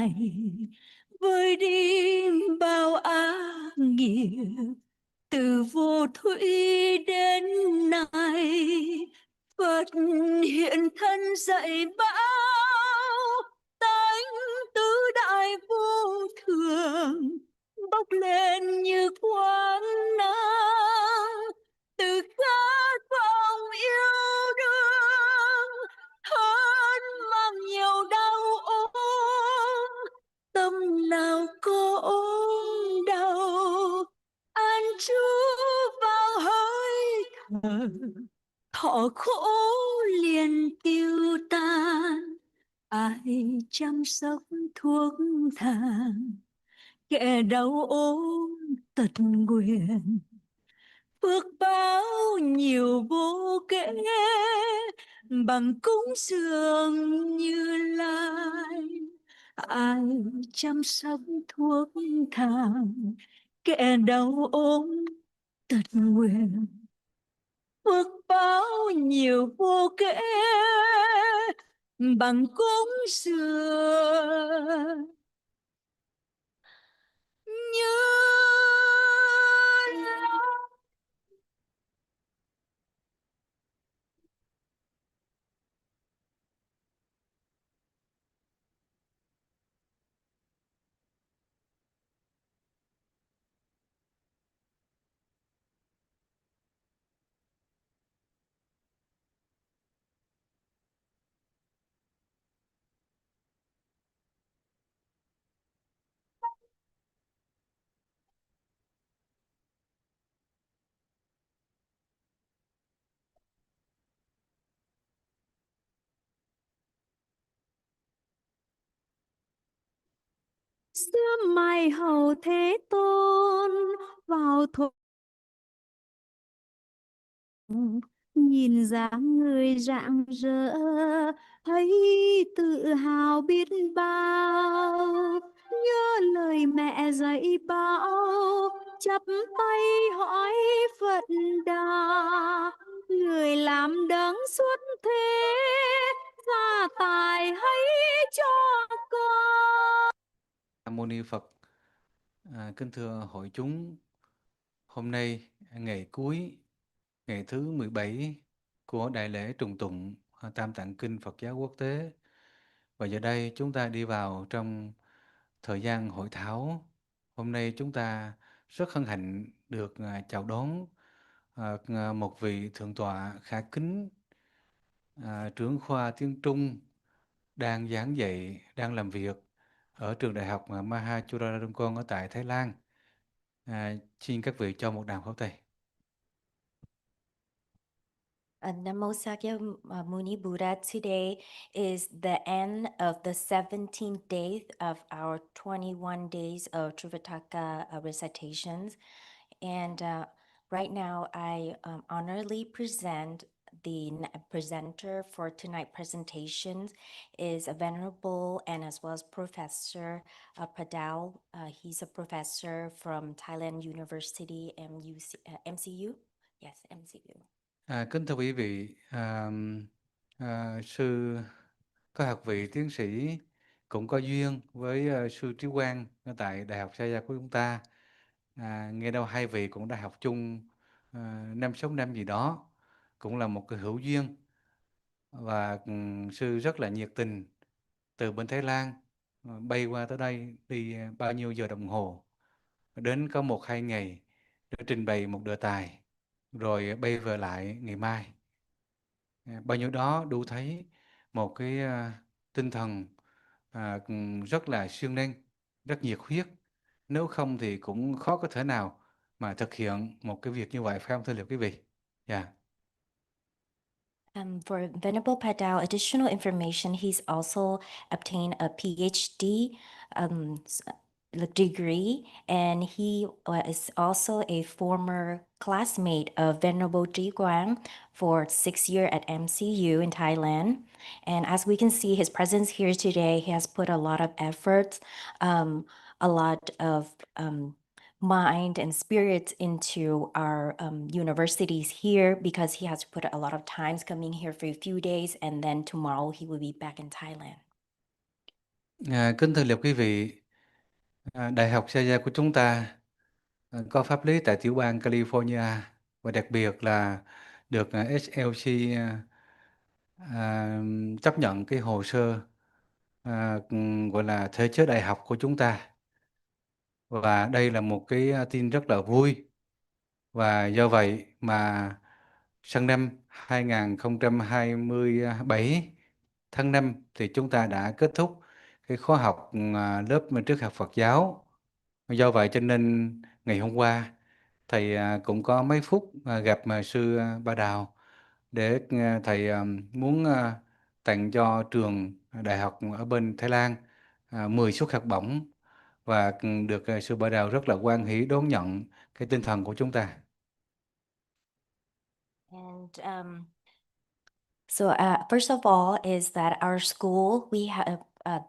này, vơi đi bao ác nghiệp, từ vô thủy đến nay. Phật hiện thân dạy bảo, tánh tứ đại vô thường, bốc lên như quang nắng, từ khát vọng yêu đương hơn mang nhiều đau ốm. Tâm nào có ốm đau, an trú vào hơi thở, thọ khổ liền tiêu tan. Ai chăm sóc thuốc thang, kẻ đau ốm tật nguyền, phước báo nhiều vô kể, bằng cúng dường Như Lai. Ai chăm sóc thuốc thang, kẻ đau ốm tật nguyền, phước báo nhiều vô kể, bằng cúng dường Như Lai. Xưa mai hầu Thế Tôn vào thổ, nhìn dáng người rạng rỡ, thấy tự hào biết bao. Nhớ lời mẹ dạy bảo, chắp tay hỏi Phật Đà, người làm đấng xuất thế, gia tài hãy cho con. Nam Mô Ni Phật. Kính thưa hội chúng, hôm nay ngày cuối, ngày thứ 17 của đại lễ trùng tụng Tam Tạng Kinh Phật giáo quốc tế. Và giờ đây chúng ta đi vào trong thời gian hội thảo. Hôm nay chúng ta rất hân hạnh được chào đón một vị thượng tọa khả kính, trưởng khoa tiếng Trung, đang giảng dạy, đang làm việc ở trường đại học Mahachulalongkorn ở tại Thái Lan. Xin các vị cho một tràng pháo tay. Namo Sakya Muni Buddha. Today is the end of the 17th day of our 21 days of Trivataka recitations. And right now, I honorably present the presenter for tonight's presentations is a Venerable and as well as Professor Padao. He's a professor from Thailand University MCU. Yes, MCU. Kính thưa quý vị, sư có học vị tiến sĩ cũng có duyên với sư Trí Quang ở tại Đại học Sa Gia của chúng ta. Nghe đâu hai vị cũng đã học chung 5-6 năm gì đó, cũng là một cái hữu duyên. Và sư rất là nhiệt tình từ bên Thái Lan bay qua tới đây đi bao nhiêu giờ đồng hồ, đến có 1-2 ngày để trình bày một đề tài, rồi bay về lại ngày mai. Bao nhiêu đó đủ thấy một cái tinh thần rất là siêng năng, rất nhiệt huyết. Nếu không thì cũng khó có thể nào mà thực hiện một cái việc như vậy, phải không thưa quý vị? Yeah. For Venerable Padao, additional information, he's also obtained a PhD degree, and he is also a former classmate of Venerable Trí Quang for 6 years at MCU in Thailand. And as we can see, his presence here today, he has put a lot of effort, a lot of mind and spirit into our universities here, because he has put a lot of times coming here for a few days, and then tomorrow he will be back in Thailand. Kính thưa quý vị, Đại học Saya của chúng ta có pháp lý tại tiểu bang California và đặc biệt là được SLC à, chấp nhận cái hồ sơ gọi là thể chế đại học của chúng ta. Và đây là một cái tin rất là vui. Và do vậy mà sang năm 2027 tháng 5 thì chúng ta đã kết thúc cái khóa học lớp triết học Phật giáo. Do vậy cho nên ngày hôm qua thầy cũng có mấy phút gặp sư Padao để thầy muốn tặng cho trường đại học ở bên Thái Lan 10 suất học bổng và được sư Padao rất là hoan hỷ đón nhận cái tinh thần của chúng ta. And so first of all is that our school, we have the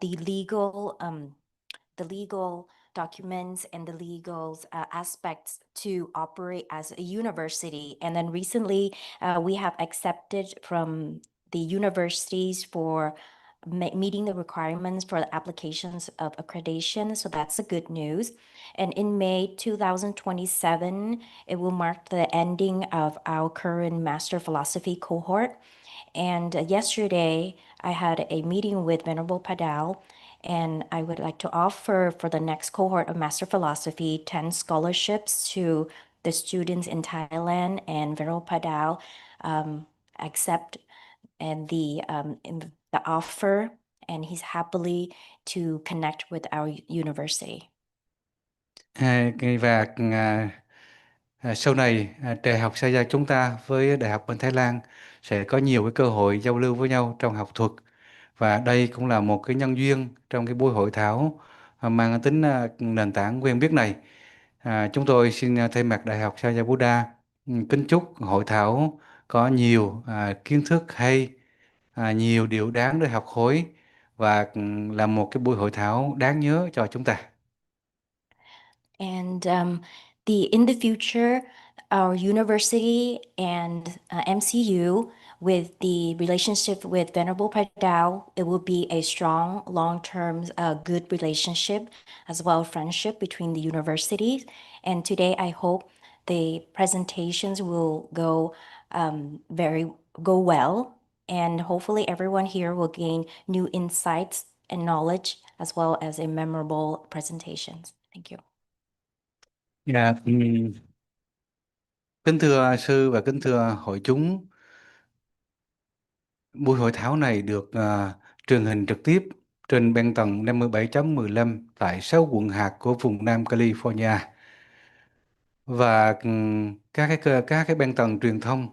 legal documents and the legal aspects to operate as a university. And then recently we have accepted from the universities for meeting the requirements for the applications of accreditation. So that's a good news. And in May 2027, it will mark the ending of our current master philosophy cohort. And yesterday, I had a meeting with Venerable Padao, and I would like to offer for the next cohort of Master Philosophy 10 scholarships to the students in Thailand. And Venerable Padao accept and in the offer, and he's happily to connect with our university. Và sau này Đại học Saya chúng ta với Đại học bên Thái Lan sẽ có nhiều cái cơ hội giao lưu với nhau trong học thuật, và đây cũng là một cái nhân duyên trong cái buổi hội thảo mang tính nền tảng quen biết này. Chúng tôi xin thay mặt Đại học Saya Buddha kính chúc hội thảo có nhiều kiến thức hay, nhiều điều đáng để học hỏi và là một cái buổi hội thảo đáng nhớ cho chúng ta. And in the future, our university and MCU, with the relationship with Venerable Padao, it will be a strong, long-term, good relationship, as well as friendship between the universities. And today, I hope the presentations will go well, and hopefully everyone here will gain new insights and knowledge, as well as a memorable presentations. Thank you. Dạ, kính thưa sư và kính thưa hội chúng, buổi hội thảo này được truyền hình trực tiếp trên băng tần 57.15 tại 6 quận hạt của vùng Nam California, và các cái băng tần truyền thông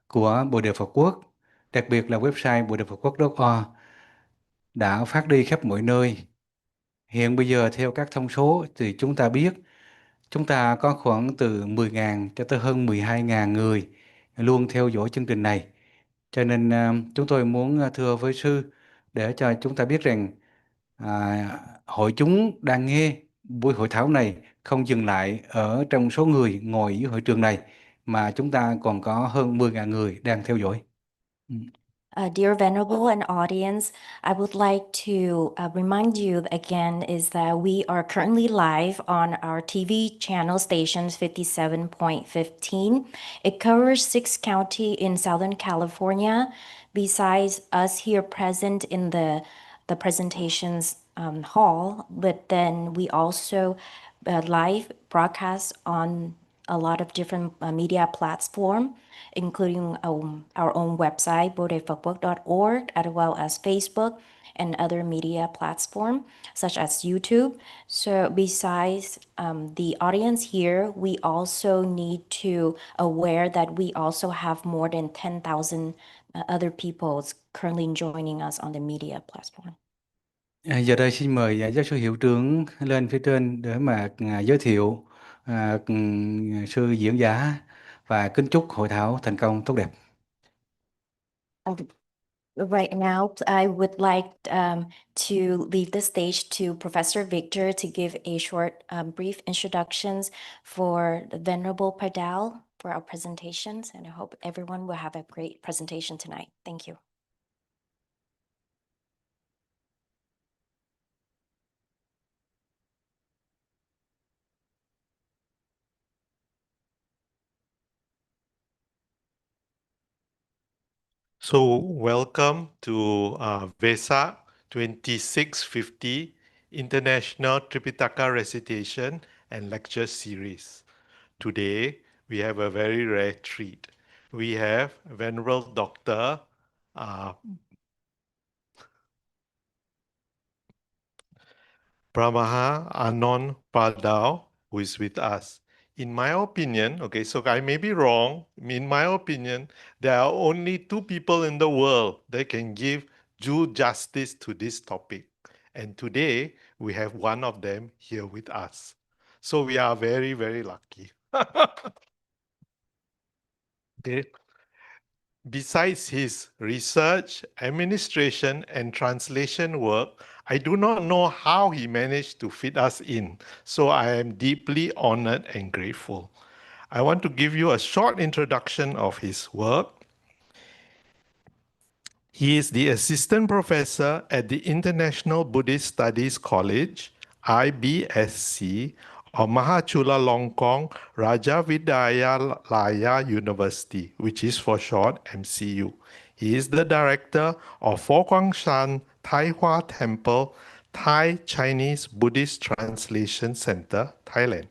của Bồ Đề Phật Quốc, đặc biệt là website bồ đề phật quốc.org đã phát đi khắp mọi nơi. Hiện bây giờ theo các thông số thì chúng ta biết chúng ta có khoảng từ 10.000 cho tới hơn 12.000 người luôn theo dõi chương trình này. Cho nên chúng tôi muốn thưa với sư để cho chúng ta biết rằng hội chúng đang nghe buổi hội thảo này không dừng lại ở trong số người ngồi dưới hội trường này, mà chúng ta còn có hơn 10.000 người đang theo dõi. Dear Venerable and audience, I would like to remind you again is that we are currently live on our TV channel stations 57.15. It covers 6 counties in Southern California. Besides us here present in the presentations hall, but then we also live broadcast on a lot of different media platforms, including our own website, bodhifakbook.org, as well as Facebook and other media platforms such as YouTube. So besides the audience here, we also need to aware that we also have more than 10,000 other people currently joining us on the media platform. Giờ đây xin mời giáo sư hiệu trưởng lên phía trên để mà giới thiệu sư diễn giả và kính chúc hội thảo thành công tốt đẹp. Right now, I would like to leave the stage to Professor Victor to give a short, brief introductions for the Venerable Padao for our presentations, and I hope everyone will have a great presentation tonight. Thank you. So welcome to Vesak 2650 International Tripitaka Recitation and Lecture Series. Today, we have a very rare treat. We have Venerable Dr. Phramaha Anon Padao, who is with us. In my opinion, okay, so I may be wrong. In my opinion, there are only two people in the world that can give due justice to this topic. And today, we have one of them here with us. So we are very, very lucky. Okay. Besides his research, administration, and translation work, I do not know how he managed to fit us in, so I am deeply honored and grateful. I want to give you a short introduction of his work. He is the assistant professor at the International Buddhist Studies College, IBSC, of Mahachulalongkornrajavidyala University, which is for short MCU. He is the director of Fo Guangshan Tai Hua Temple, Thai Chinese Buddhist Translation Center, Thailand.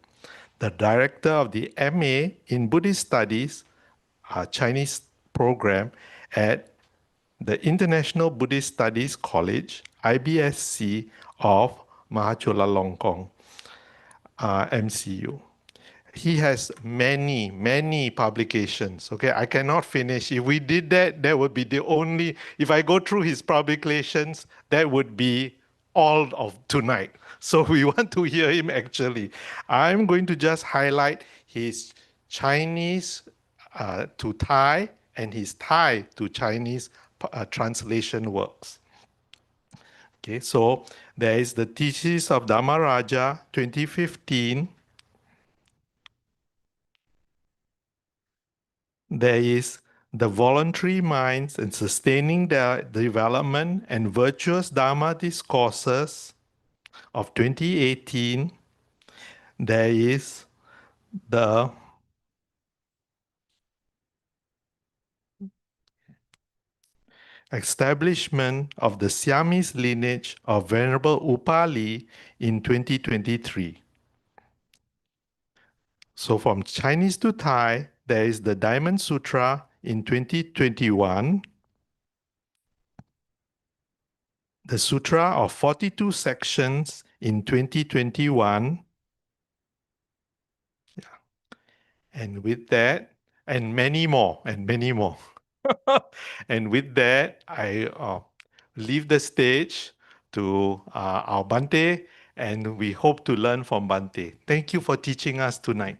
The director of the MA in Buddhist Studies, Chinese program at the International Buddhist Studies College, IBSC of Mahachulalongkorn, MCU. He has many publications. Okay, I cannot finish. If we did that, that would be the only, if I go through his publications, that would be all of tonight. So we want to hear him actually. I'm going to just highlight his Chinese to Thai and his Thai to Chinese translation works. Okay, so there is the Thesis of Dhamaraja 2015. There is the Voluntary Minds and Sustaining Their Development and Virtuous Dharma Discourses of 2018. There is the Establishment of the Siamese Lineage of Venerable Upali in 2023. So from Chinese to Thai, there is the Diamond Sutra in 2021, the Sutra of 42 sections in 2021. Yeah. And with that, and many more. And with that, I leave the stage to our Bante, and we hope to learn from Bante. Thank you for teaching us tonight.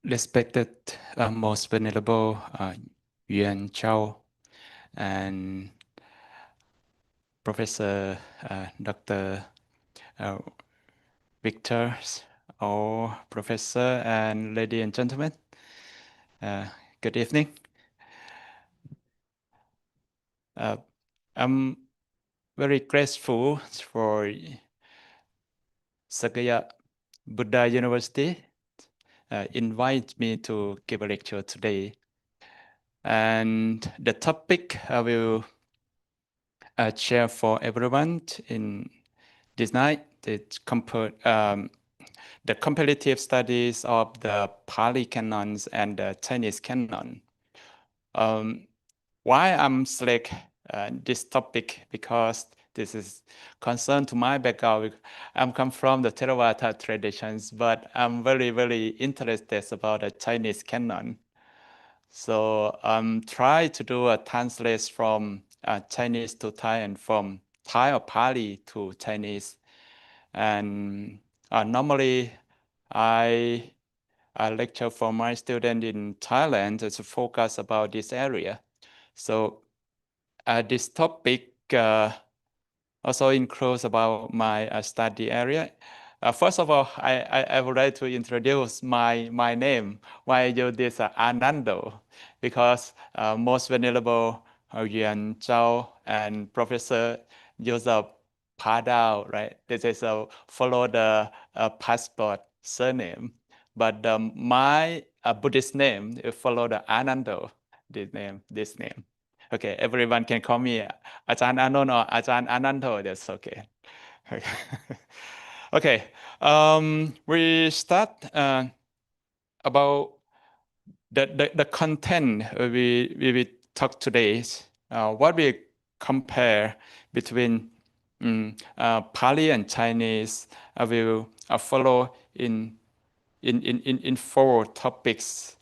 Respected most venerable Yuan Chao and Professor Dr. Victor, or Professor and ladies and gentlemen, good evening. I'm very grateful for Sakya Buddha University invite me to give a lecture today. And the topic I will share for everyone in this night is the comparative studies of the Pāli Canons and the Chinese Canon. Why I'm select this topic? Because this is concerned to my background. I'm come from the Theravada traditions, but I'm very interested about the Chinese Canon. So try to do a translate from Chinese to Thai and from Thai or Pali to Chinese. And normally I lecture for my student in Thailand to focus about this area. So this topic also includes about my study area. First of all, I would like to introduce my name. Why I use this Anando? Because most venerable Yuan Zhao and Professor use a Padao, right? This is follow the passport surname. But my Buddhist name follow the Anando, this name. Okay, everyone can call me Ajahn Anon or Ajahn Anando, that's okay. Okay, we start about the content we talk today. What we compare between Pali and Chinese. I will follow in 4 topics: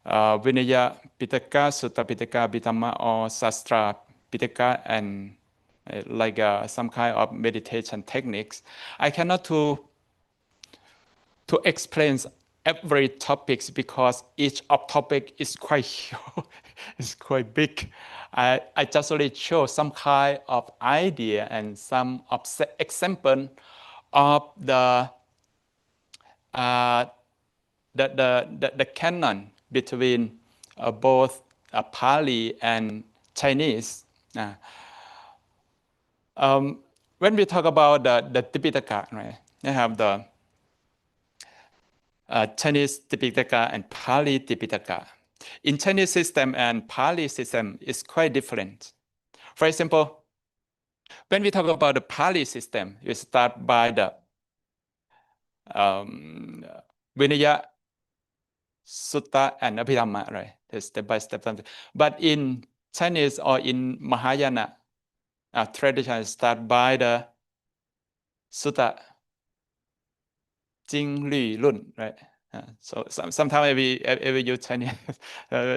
Vinaya Pitaka, Sutta Pitaka, Abhidhamma, or Sastra Pitaka, and like some kind of meditation techniques. I cannot to explain every topics because each of topic is quite is quite big. I just only show some kind of idea and some example of the canon between both Pali and Chinese. When we talk about the Tipitaka, right? They have the Chinese Tipitaka and Pali Tipitaka. In Chinese system and Pali system is quite different. For example, when we talk about the Pali system, we start by the Vinaya, Sutta, and Abhidhamma, right? The step by step. But in Chinese or in Mahayana tradition, start by the Sutta, Jing, Lü, Lun, right? So sometimes I will use Chinese.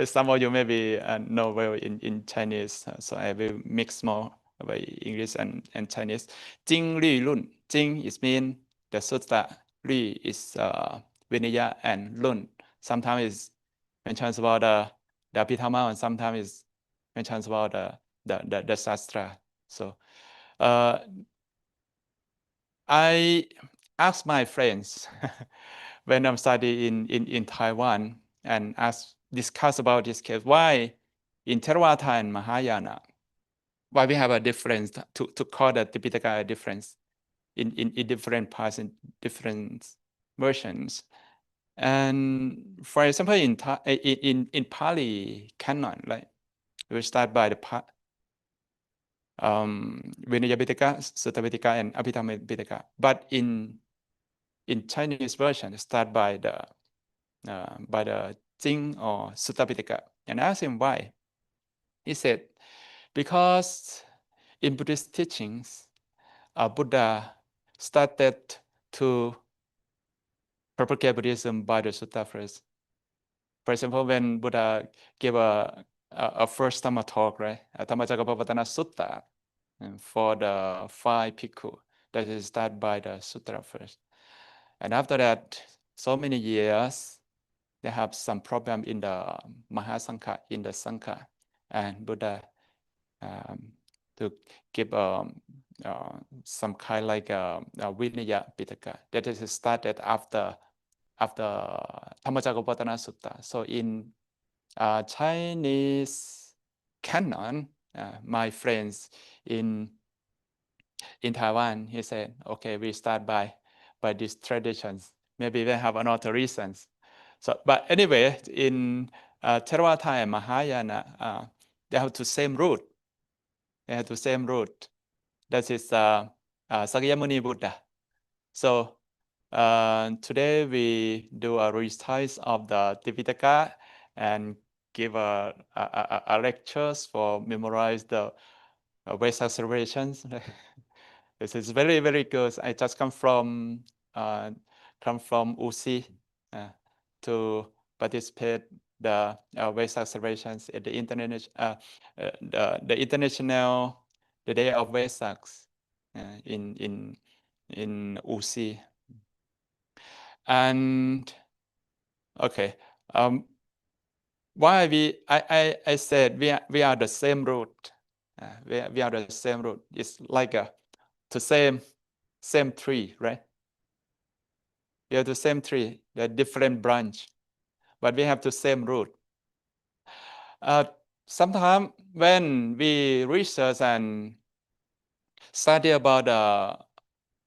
Some of you maybe know well in Chinese, so I will mix more by English and Chinese. Jing, Lü, Lun. Jing is mean the Sutta. Lü is Vinaya, and Lun sometimes is mentions about the Abhidhamma, and sometimes is mentions about the Sastra. So I asked my friends when I'm studying in Taiwan and discuss about this case, why in Theravada and Mahayana, why we have a difference to call the Tipitaka a difference in different parts and different versions. And for example, in Pali Canon, right, we start by the Vinaya Pitaka, Sutta Pitaka, and Abhidhamma Pitaka. But in Chinese version, start by the Jing or Sutta Pitaka. And I asked him why. He said, because in Buddhist teachings, Buddha started to propagate Buddhism by the Sutta first. For example, when Buddha gave a first Dhamma talk, right? Dhammacakkappavattana Sutta for the 5 Bhikkhu, that is start by the Sutra first. And after that, so many years, they have some problem in the Mahasangha, in the Sangha, and Buddha to give some kind like Vinaya Pitaka. That is started after Dhammacakkappavattana Sutta. So in Chinese canon, my friends in Taiwan, he said, okay, we start by these traditions. Maybe they have another reasons. So, but anyway, in Theravada and Mahayana, they have the same root. They have the same root. That is Sakyamuni Buddha. So today we do a recital of the Tipitaka and give a lectures for memorize the Vesak celebrations. This is very, very good. I just come from UC to participate the Vesak celebrations at the international the Day of Vesak in UC. And okay, why I said we are the same root. We are the same root. It's like the same tree, right? We have the same tree, the different branch, but we have the same root. Sometimes when we research and study about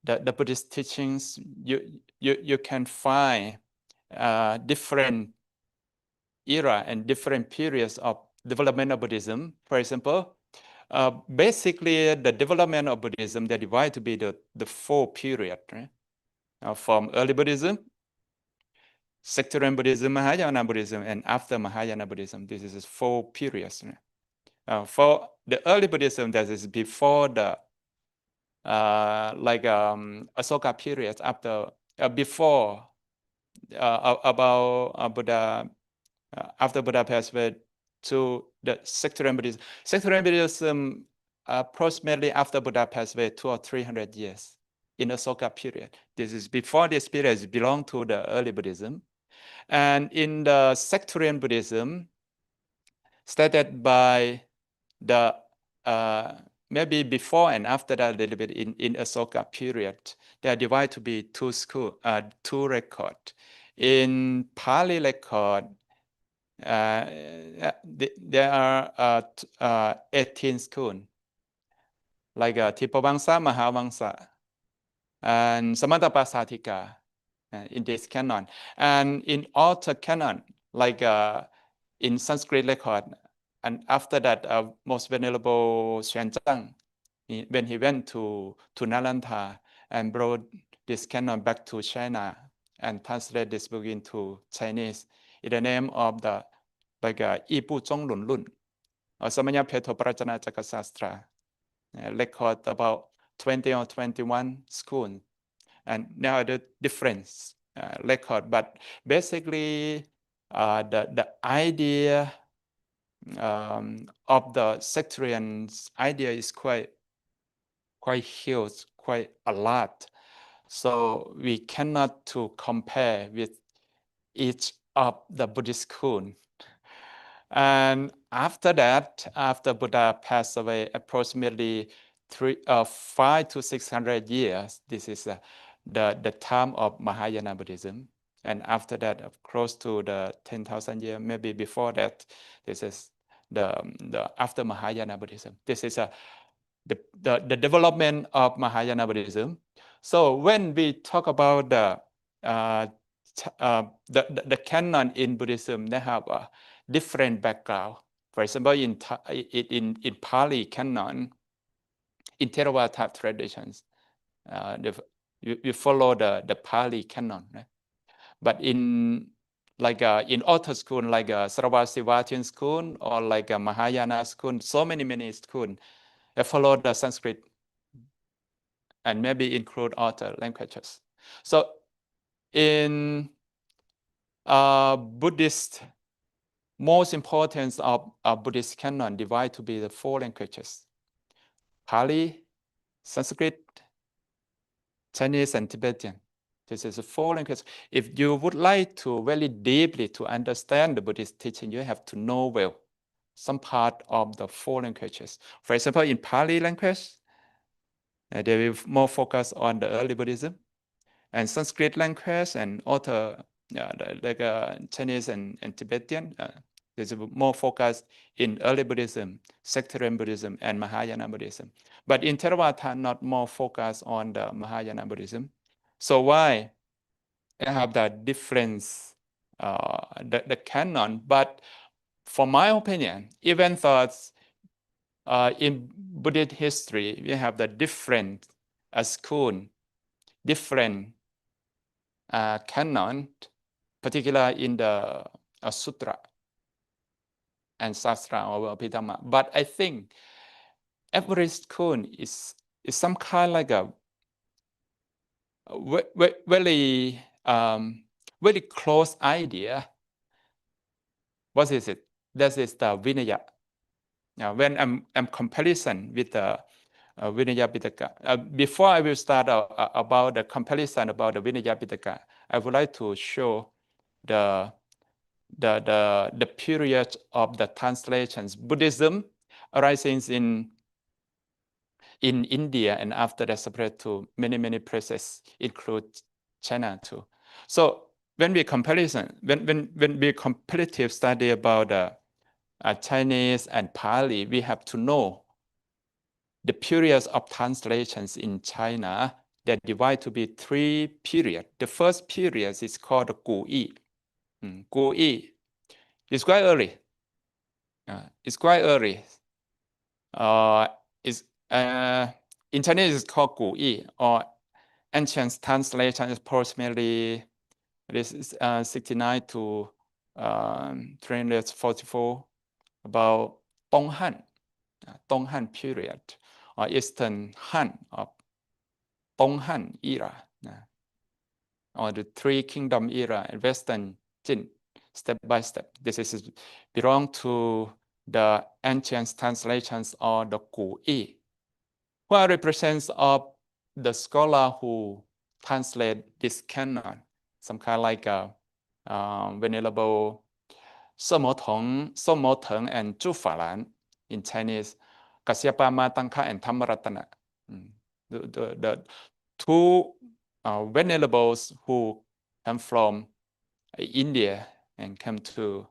the Buddhist teachings, you can find different era and different periods of development of Buddhism. For example, basically the development of Buddhism, they divide to be the 4 periods, right? From early Buddhism, sectarian Buddhism, Mahayana Buddhism, and after Mahayana Buddhism. This is 4 periods. Right? For the early Buddhism, that is before the Asoka period, after before about Buddha, after Buddha passed away, to the sectarian Buddhism. Sectarian Buddhism approximately after Buddha passed away 200 or 300 years in Asoka period. This is before this period, it belonged to the early Buddhism. And in the sectarian Buddhism, started by the maybe before and after that a little bit in Asoka period, they are divided to be 2 school, 2 record. In Pāli record, there are 18 schools, like Tipavamsa, Mahavamsa, and Samantapasatika in this canon. And in other canon, like in Sanskrit record, and after that, Most Venerable Xuanzang, when he went to Nalanda and brought this canon back to China and translated this book into Chinese in the name of the Ipu Zhong Lun Lun, or Samanya Peto Prajana Chakasastra, record about 20 or 21 schools. And now the difference record, but basically the idea of the sectarian idea is quite huge, quite a lot. So we cannot to compare with each of the Buddhist school. And after that, after Buddha passed away, approximately 500 to 600 years, this is the time of Mahayana Buddhism. And after that, close to the 10,000 years, maybe before that, this is the after Mahayana Buddhism. This is the development of Mahayana Buddhism. So when we talk about the canon in Buddhism, they have a different background. For example, in Pāli Canon, in Theravada traditions, we follow the Pāli Canon. Right? But in author school, like Sarvasivatian school or like a Mahayana school, so many schools, they follow the Sanskrit and maybe include other languages. So in Buddhist, most important of Buddhist canon divide to be the 4 languages: Pali, Sanskrit, Chinese, and Tibetan. This is a 4 languages. If you would like to very deeply to understand the Buddhist teaching, you have to know well some part of the 4 languages. For example, in Pali language, they will more focus on the early Buddhism, and Sanskrit language and other like Chinese and Tibetan. There's more focus in early Buddhism, sectarian Buddhism, and Mahayana Buddhism. But in Theravada, not more focus on the Mahayana Buddhism. So why I have that difference, the canon? But for my opinion, even though in Buddhist history, we have the different school, different canon, particularly in the sutra and sastra or Abhidhamma. But I think every school is some kind like a very very close idea. What is it? That is the Vinaya. Now, when I'm comparison with the Vinaya Pitaka, before I will start about the comparison about the Vinaya Pitaka, I would like to show the period of the translations. Buddhism arising in India, and after that spread to many places, include China too. So when we comparative study about Chinese and Pali, we have to know the periods of translations in China that divide to be 3 periods. The first period is called Gu Yi. Gu Yi. It's quite early. It's quite early. In Chinese, it's called Gu Yi, or ancient translation is approximately 69 to 344, about Dong Han period, or Eastern Han, or Dong Han era, or the Three Kingdom era, and Western Jin, step by step. This is belong to the ancient translations or the Gu Yi, who represents of the scholar who translate this canon, some kind like Venerable Semo Teng and Zhu Falan in Chinese, Kasyapa Matangka and Thammaratana. The two venerables who come from India and come to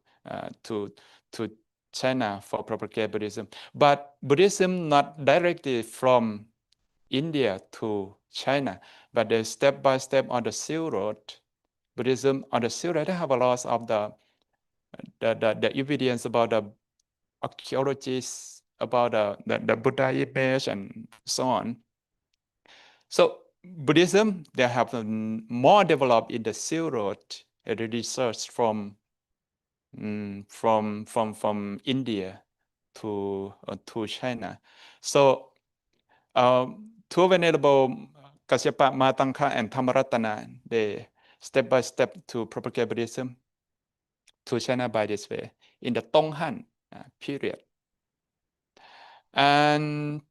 China for propagate Buddhism. But Buddhism not directly from India to China, but the step by step on the Silk Road. Buddhism on the Silk Road, they have a lot of the evidence about the archaeologists, about the Buddha image and so on. So Buddhism, they have more developed in the Silk Road, the research from India to China. So two venerable Kasyapa, Matangka, and Thammaratana, they step by step to propagate Buddhism to China by this way in the Dong Han period. And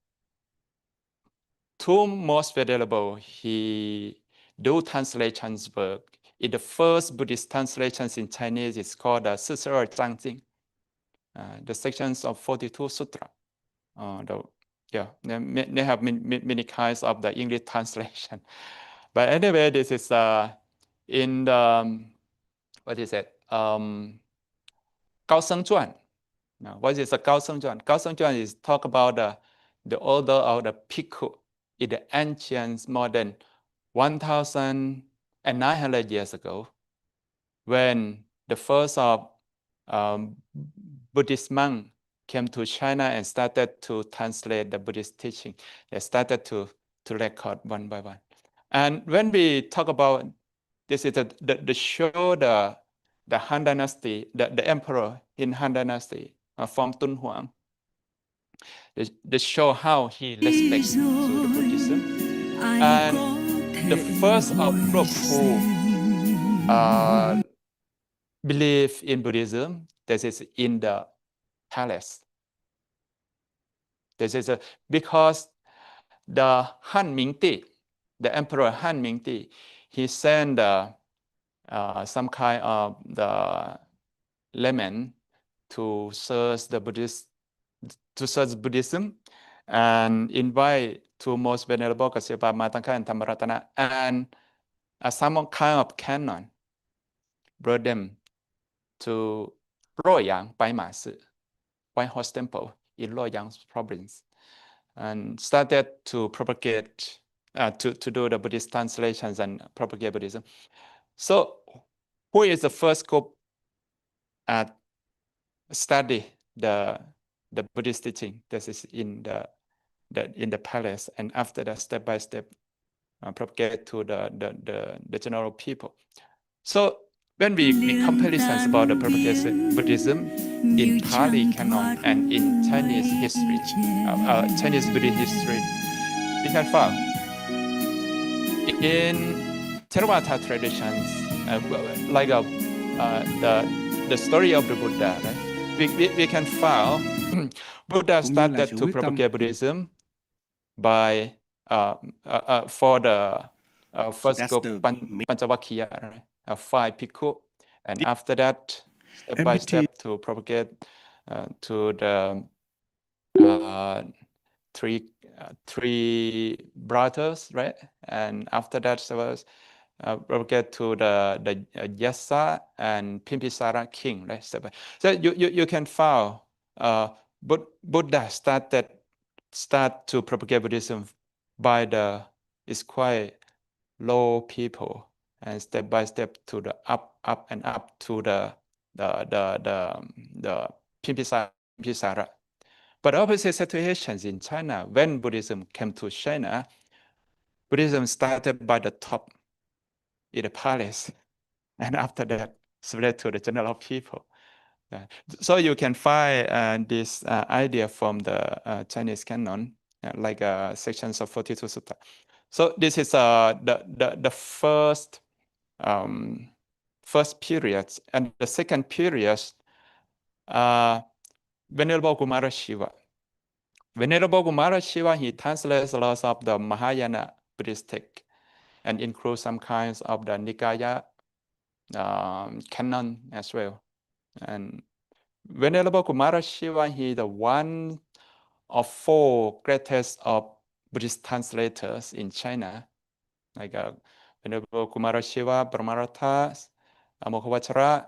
two most venerable, he do translations work. In the first Buddhist translations in Chinese, it's called the Sisera Zhangjing, the sections of 42 Sutra. They have many kinds of the English translation. But anyway, this is in the, what is it? Gao Sheng Zhuan. Now, what is a Gao Sheng Zhuan? Gao Sheng Zhuan is talk about the order of the Bhikkhu in the ancient, more than 1,900 years ago, when the first of Buddhist monk came to China and started to translate the Buddhist teaching. They started to record one by one. And when we talk about this, is the show the Han Dynasty, the emperor in Han Dynasty from Tun Huang. They show how he respects to the Buddhism. And the first group who believe in Buddhism, this is in the palace. This is because the Han Mingdi, the emperor Han Mingdi, he sent some kind of the layman to search the Buddhism, and invite two most venerable Kasyapa, Matangka, and Thammaratana, and some kind of canon, brought them to Luoyang, Baimasi, White Horse Temple in Luoyang province, and started to propagate, to do the Buddhist translations and propagate Buddhism. So, who is the first group study the Buddhist teaching? This is in the palace, and after that, step by step, propagate to the general people. So when we make comparisons about the propagation Buddhism in Pāli Canon and in Chinese history, Chinese Buddhist history, we can find in Theravada traditions, like the story of the Buddha, right? We can find Buddha started to propagate Buddhism by for the first group Panchavakkhya, right? 5 Bhikkhu, and after that, step by step to propagate to the three brothers, right? And after that, there was propagate to the Yasa and Pimbisara king. Right? So you can find Buddha start to propagate Buddhism by it's quite low people, and step by step to the up and up to the Pimbisara. But opposite situations in China, when Buddhism came to China, Buddhism started by the top in the palace, and after that spread to the general people. So you can find this idea from the Chinese canon, like sections of 42 sutta. So this is the first period, and the second period, Venerable Kumara Shiva. Venerable Kumara Shiva, he translates a lot of the Mahayana Buddhist text and includes some kinds of the Nikaya canon as well. And Venerable Kumara Shiva, he is the one of 4 greatest of Buddhist translators in China, like Venerable Kumara Shiva, Brahmaratha, Amoghavacara,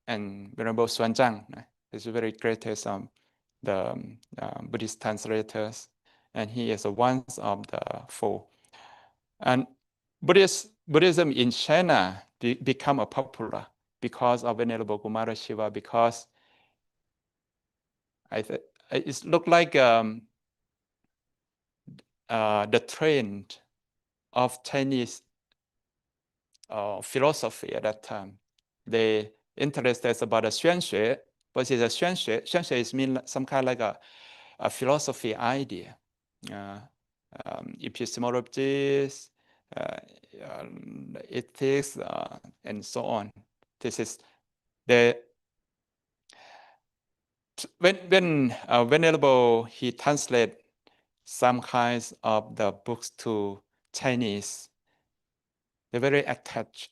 and Venerable Xuanzang. He's very greatest of the Buddhist translators, and he is one of the 4. And Buddhism in China become popular because of Venerable Kumara Shiva, because it looked like the trend of Chinese philosophy at that time. They interested about the xuanxue. What is a xuanxue? Xuanxue is mean some kind of like a philosophy idea, epistemologies, ethics, and so on. This is when Venerable he translate some kinds of the books to Chinese, they're very attractive.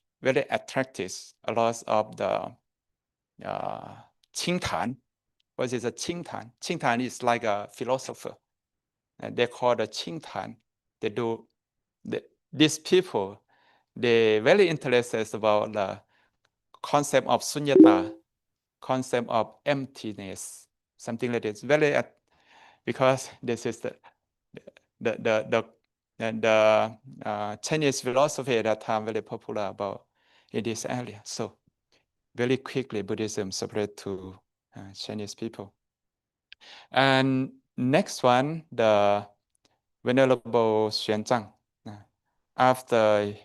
A lot of the Qingtan. What is a Qingtan? Qingtan is like a philosopher, and they call the Qingtan. These people, they're very interested about the concept of sunyata, concept of emptiness, something like this. Because this is the Chinese philosophy at that time very popular about in this area. So very quickly Buddhism spread to Chinese people. And next one, the Venerable Xuanzang. After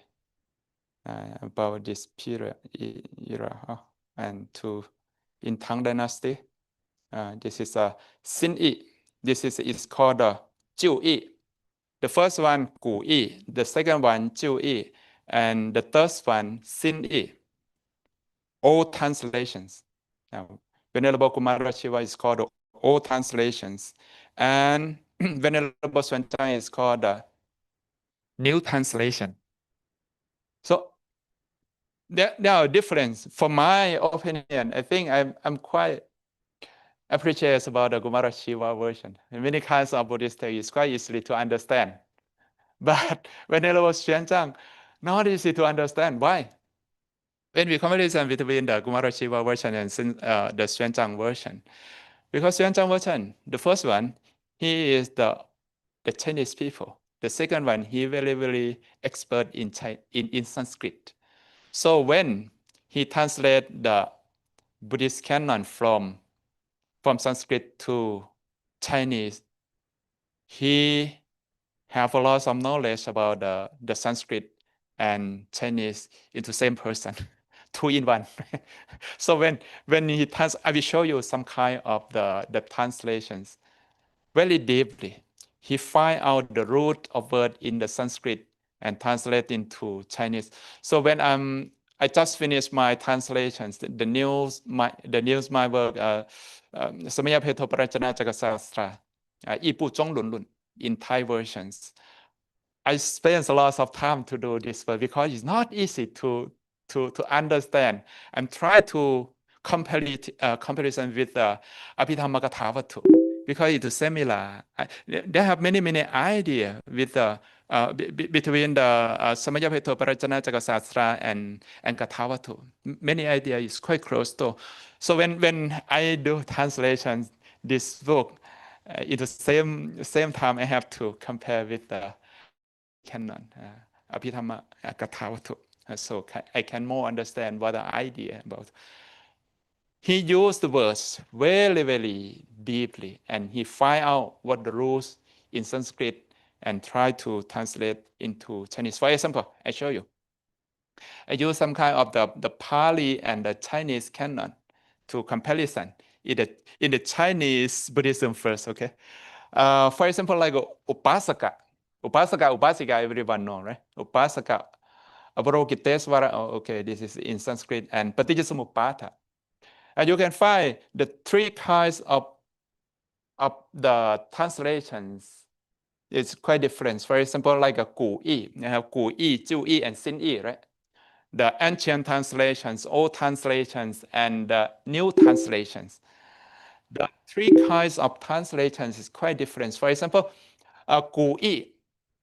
about this period era, and in Tang Dynasty, this is a Xin Yi. This is called Jiu Yi. The first one, Gu Yi. The second one, Jiu Yi. And the third one, Xin Yi. All translations. Now, Venerable Kumara Shiva is called all translations. And Venerable Xuanzang is called new translation. So there are differences. For my opinion, I think I'm quite appreciative about the Kumara Shiva version. In many kinds of Buddhist text is quite easily to understand. But Venerable Xuanzang, not easy to understand. Why? When we comparison between the Kumara Shiva version and the Xuanzang version, because Xuanzang version, the first one, he is the Chinese people. The second one, he very expert in Sanskrit. So when he translate the Buddhist canon from Sanskrit to Chinese, he have a lot of knowledge about the Sanskrit and Chinese into same person, 2 in 1. So when he I will show you some kind of the translations very deeply. He find out the root of word in the Sanskrit and translate into Chinese. So when I just finished my translations, the news my work, Samaya Peto Parachana Jagasastra, Ipu Zhonglun in Thai versions. I spent a lot of time to do this work because it's not easy to understand. I'm trying to comparison with Abhidhammakathavatu, because it's similar. They have many ideas with between the Samayapito Parajana Jagasastra and Kathavatu. Many ideas is quite close to. So when I do translation this book, in the same time I have to compare with the Canon, Abhidhamma Kathavatu. So I can more understand what the idea about. He used the words very, very deeply, and he find out what the rules in Sanskrit and try to translate into Chinese. For example, I show you. I use some kind of the Pali and the Chinese canon to comparison in the Chinese Buddhism first, okay? For example, like Upasaka. Upasika, everyone know, right? Upasaka. Avarokitesvara, okay, this is in Sanskrit, and Patijasamupata. And you can find the three kinds of the translations. It's quite different. For example, like a Gu Yi, you have Gu Yi, Jiu Yi, and Xin Yi, right? The ancient translations, old translations, and new translations. The three kinds of translations is quite different. For example, Gu Yi,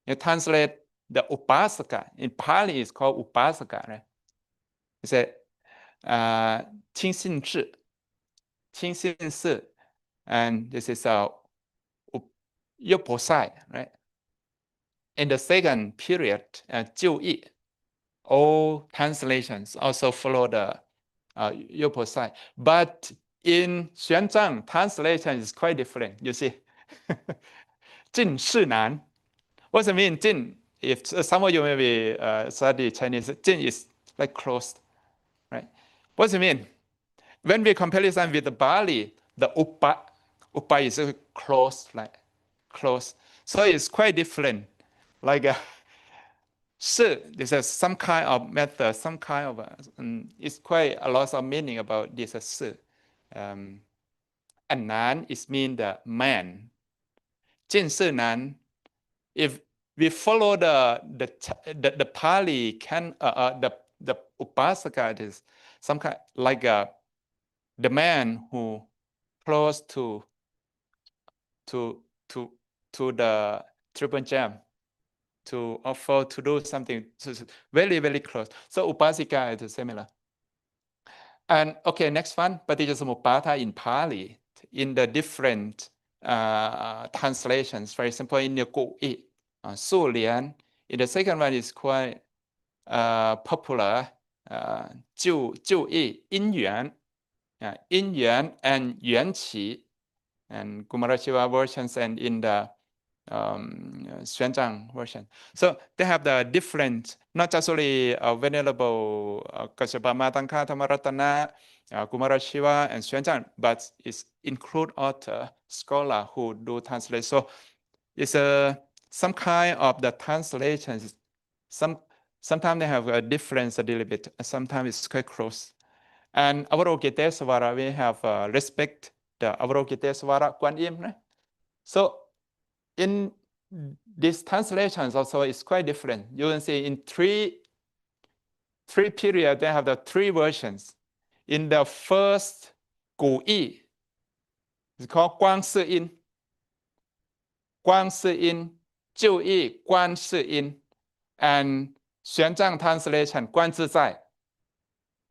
you translate the Upasaka. In Pali, it's called Upasaka, right? It's a Qing Xin Zhi, Qing Xin Si, and this is a Yoposai, right? In the second period, Jiu Yi, all translations also follow the Yoposai. But in Xuanzang, translation is quite different, you see. Jin Shi Nan. What does it mean, Jin? If some of you maybe study Chinese, Jin is like closed, right? What does it mean? When we comparison with the Bali, the Upa is closed, like closed. So it's quite different. Like there's some kind of method, some kind of it's quite a lot of meaning about this and Nan is mean the man. Jin Si Nan, if we follow the Pali the Upasaka, it is some kind like the man who close to the triple gem, to offer to do something very, very close. So Upasika is similar. And okay, next one, Patijasamupata in Pali, in the different translations. For example, in the Gu Yi, Su Lian. In the second one is quite popular, Jiu Yi, Yin Yuan, Yin Yuan and Yuan Qi, and Kumarachiva versions, and in the Xuanzang version. So they have the different, not just only Venerable Kasyapa Matangka Thamaratana, Kumarachiva, and Xuanzang, but it's include author, scholar who do translate. So it's some kind of the translations. Sometimes they have a difference a little bit, sometimes it's quite close. And Avarokitesvara, we have respect the Avarokitesvara Kuan Yin, right? So in these translations also is quite different. You can see in three periods, they have the three versions. In the first Gu Yi, it's called Guang Si Yin. Guang Si Yin, Jiu Yi, Guan Si Yin, and Xuanzang translation, Guan Zhi Zai.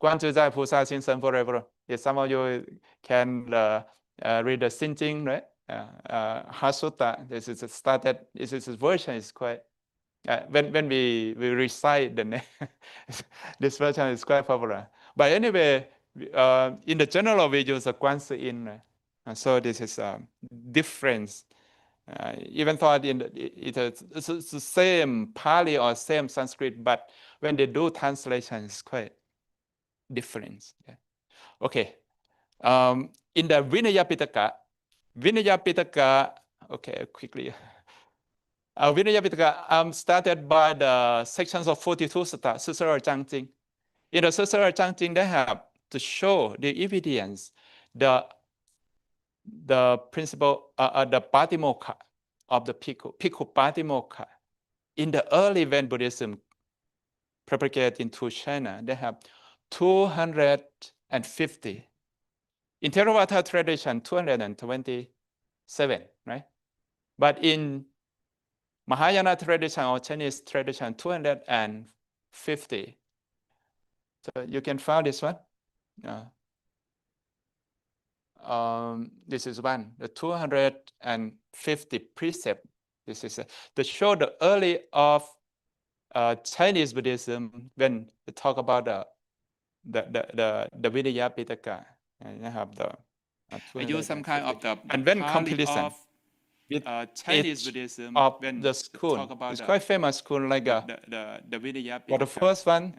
Guan Zhi Zai Pusa Xin Sen forever. Yes, some of you can read the Xin Jing, right? Hasutta, this is started, this version is quite, when we recite the name, this version is quite popular. But anyway, in the general we use a Guan Si Yin, right? And so this is a difference. Even though it's the same Pali or same Sanskrit, but when they do translation, it's quite different. Yeah. Okay. In the Vinaya Pitaka, okay, quickly. Vinaya Pitaka started by the sections of 42 Sutta, Sisara Changjing. In the Sisara Changjing, they have to show the evidence, the principle, the Patimokkha of the Bhikkhu Patimokkha. In the early Zen Buddhism propagated into China, they have 250. In Theravada tradition, 227, right? But in Mahayana tradition or Chinese tradition 250. So you can find this one. This is one, the 250 precept. This is to show the early of Chinese Buddhism when we talk about the Vinaya Pitaka. And you have the I use some kind of the and when comparison with Chinese Buddhism of the school, it's quite famous school like the Vinaya Pitaka. For the first one,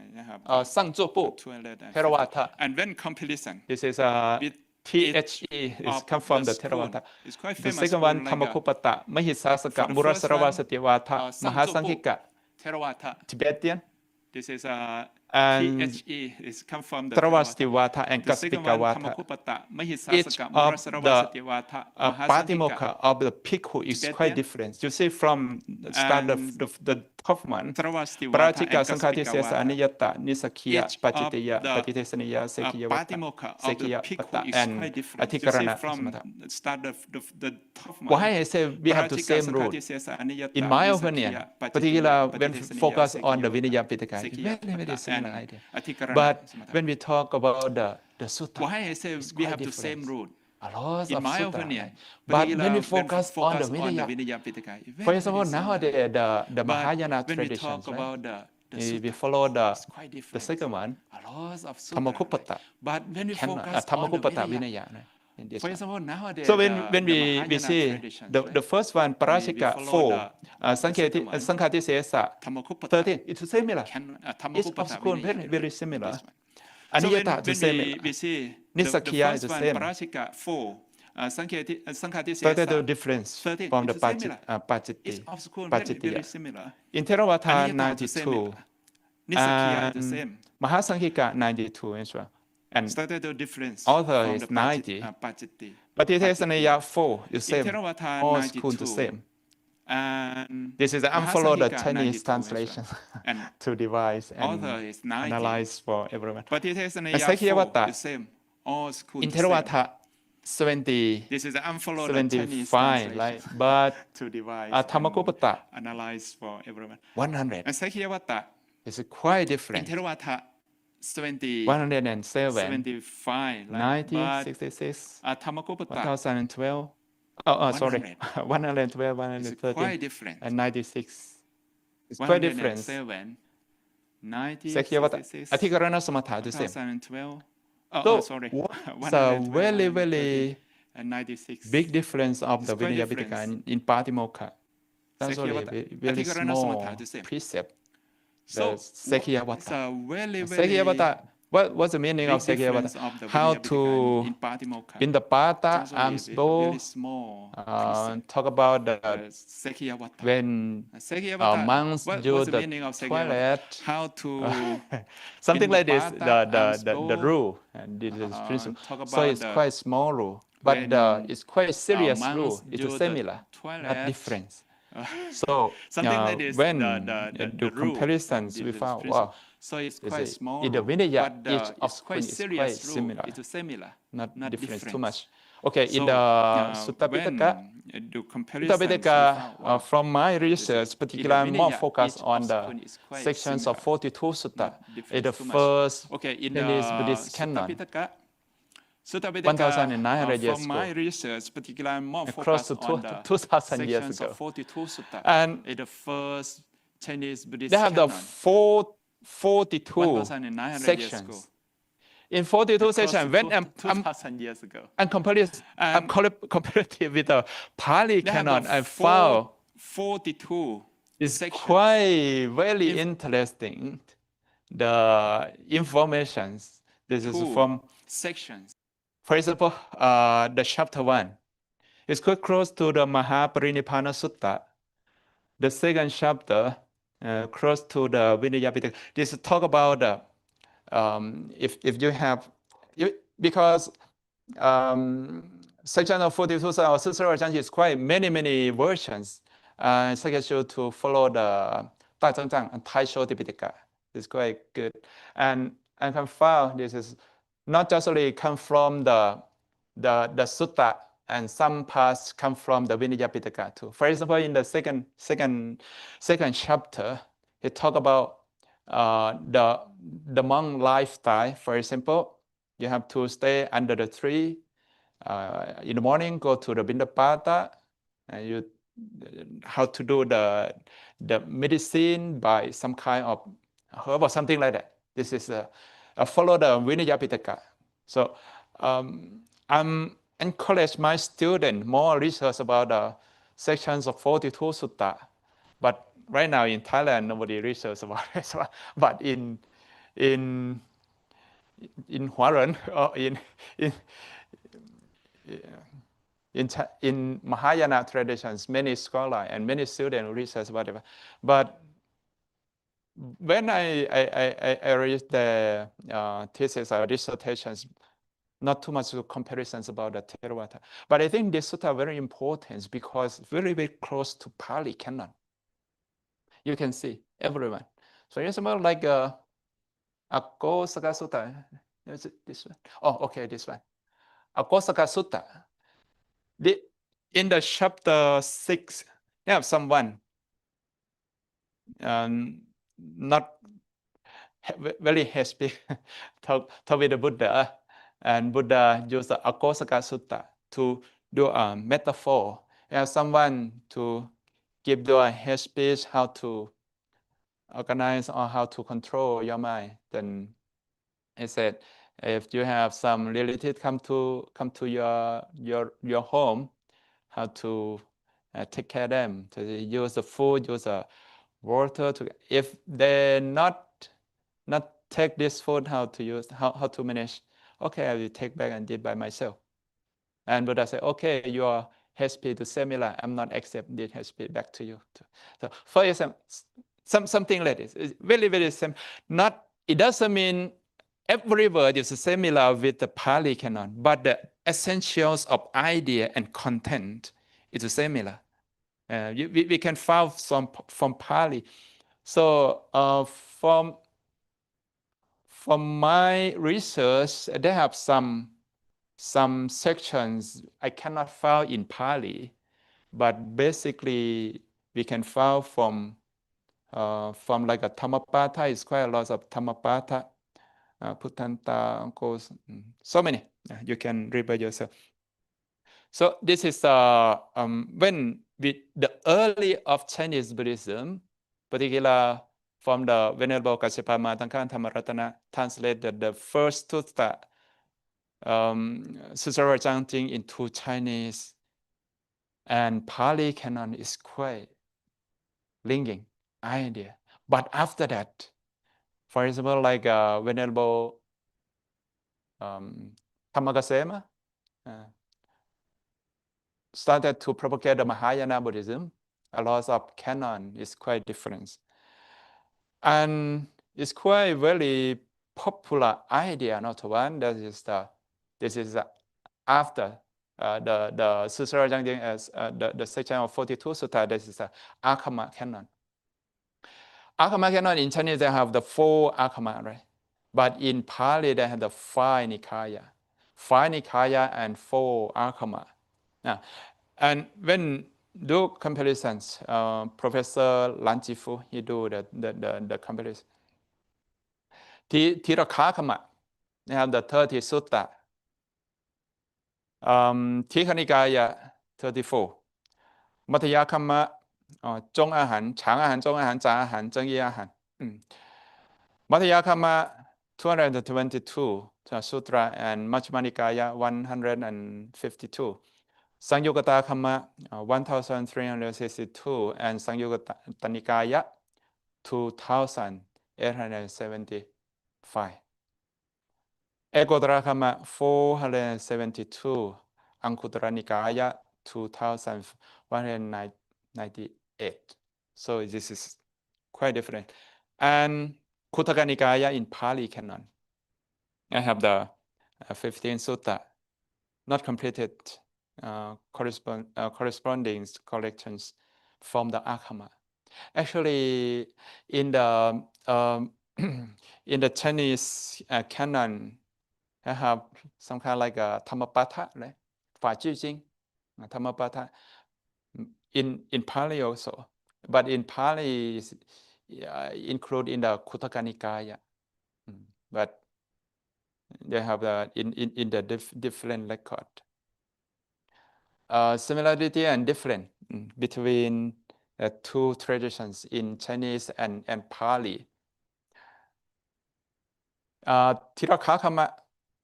Sangzubu, Theravada. And when comparison, this is THE is come from the Theravada. The second one, Tamakupata, Mahisasaka, Murasarava Satyavata, Mahasanghika, Tibetan. This is and THE is come from the Theravada and Kaspika Vata. Each of the Patimokkha of the Bhikkhu is quite different. You see from the start of the top one, Parachika, Sankhatisesa, Aniyata, Nisakya, Pachitaya, Patitesaniya, Sekya Vata, Sekya Vata, and Atikarana. Why I say we have the same rule? In my opinion, particularly when we focus on the Vinaya Pitaka, very, very similar idea. But when we talk about the sutta, why I say we have the same rule? In my opinion, but when we focus on the Vinaya Pitaka, for example, nowadays the Mahayana traditions, right? We follow the second one, Tamakupata. But when we focus on the Vinaya, for example, nowadays, so when we see the first one, Parashika 4, Sankhatisesa 13, it's similar. It's of course very, very similar. Aniyata the same. We see Nisakya is the same. Parashika 4, Sankhatisesa the difference from the Pachiti. Very similar. In Theravada 92, Nisakya is the same. Mahasanghika 92 as well. And the difference author is 90, but it has an 4, the same, all school the same. And this is unfollow the Chinese translation to devise and analyze for everyone. But it has an 4, the same, all school in Theravada 70, this is unfollow 75, right? But to devise Tamakupata analyze for everyone. 100. And Sakyavata is quite different. In Theravada 107, 75, 90, 66, 1012. Sorry, 112, 113, and 96. It's quite different. 90, 66, Atikarana Samatha, the same. 2012. Sorry. It's a very, very big difference of the Vinaya Pitaka in Patimokkha. That's only very small precept. So Sekyavata, what's the meaning of Sekyavata? How to, in the Pata, arms bow, talk about when monks do the toilet, how to, something like this, the rule, and this is principle. So it's quite small rule, but it's quite serious rule. It's similar, not different. So when do comparisons, we found, wow, so it's quite small. In the Vinaya, each of school is quite similar. It's similar, not different too much. Okay, in the Sutta Pitaka, from my research, particularly I'm more focused on the sections of 42 Sutta. It's the first Chinese Buddhist canon. 1,900 years ago. My research, particularly more close to 2,000 years ago. 42 sutta. And the first Chinese Buddhist they have the 42 sections. In 42 sections, when I'm 2,000 years ago, and comparative with the Pāli Canon, I found 42 is quite very interesting. The informations. This is from sections. For example, the chapter 1 is quite close to the Mahaparinibbana Sutta. The second chapter, close to the Vinaya Pitaka. This talk about if you have, because section of 42 or Sutta is quite many versions. It's like to follow the Dazhangzhang and Taisho Tipitaka. It's quite good, and I can find this is not just only come from the sutta and some parts come from the Vinaya Pitaka too. For example, in the second chapter, he talk about the monk lifestyle. For example, you have to stay under the tree. In the morning, go to the Bindapata, and you how to do the medicine by some kind of herb or something like that. This is follow the Vinaya Pitaka. So I'm encourage my student more research about the sections of 42 Sutta. But right now in Thailand, nobody researches about it. But in Huaren or in Mahayana traditions, many scholars and many students research whatever. But when I read the thesis or dissertations, not too much comparisons about the Theravada. But I think this sutta are very important because very, very close to Pāli Canon. You can see everyone. So it's about like Akko Saka Sutta. Is it this one? Oh, okay, this one. Akko Saka Sutta. In the chapter 6, you have someone not very happy talk with the Buddha, and Buddha used the Akko Saka Sutta to do a metaphor. You have someone to give you a head speech how to organize or how to control your mind. Then he said, if you have some relative come to your home, how to take care of them, to use the food, use the water. If they not take this food, how to use, how to manage. Okay, I will take back and did by myself. And Buddha said, okay, your HP to similar. I'm not accept this HP back to you. So for example, something like this. It's very, very simple. It doesn't mean every word is similar with the Pāli Canon, but the essentials of idea and content is similar. We can find some from Pāli. So from my research, they have some sections I cannot find in Pāli, but basically we can find from like a Dhammapāta. It's quite a lot of Dhammapāta, Puttanta, goes so many. You can read by yourself. So this is when the early of Chinese Buddhism, particularly from the Venerable Kassapa Matangkan Thamaratana, translated the first sutta, Sutra chanting into Chinese, and Pāli Canon is quite linking idea. But after that, for example, like Venerable Thammagasema started to propagate the Mahayana Buddhism. A lot of canon is quite different. And it's quite very popular idea, not one. This is after the Sutra Jangjing as the section of 42 Sutta. This is the Akama Canon. Akama Canon in Chinese they have the 4 Akama, right? But in Pāli they have the 5 Nikaya. 5 Nikaya and 4 Akama. Now, and when do comparisons, Professor Lanjifu, he do the comparison. Tirakakama, they have the 30 Sutta. Tikhanikaya 34. Matthayakama, 中阿含、长阿含、中阿含、杂阿含、增一阿含。Matthayakama 222 Sutra and Majjhima Nikaya 152. Sangyutta Kama 1362 and Sangyutta Nikaya 2875. Ekottara Kama 472, Anguttara Nikaya 2198. So this is quite different. And Khuddaka Nikaya in Pāli Canon. I have the 15 Sutta, not completed. Corresponding collections from the Akama. Actually, in the Chinese canon, I have some kind of like a Dhammapāta, right? 法句经 Dhammapatha in Pali also, but in Pali is included in the Khuddaka Nikaya, but they have the in the different record. Similarity and difference between the two traditions in Chinese and Pali. Thirakkhama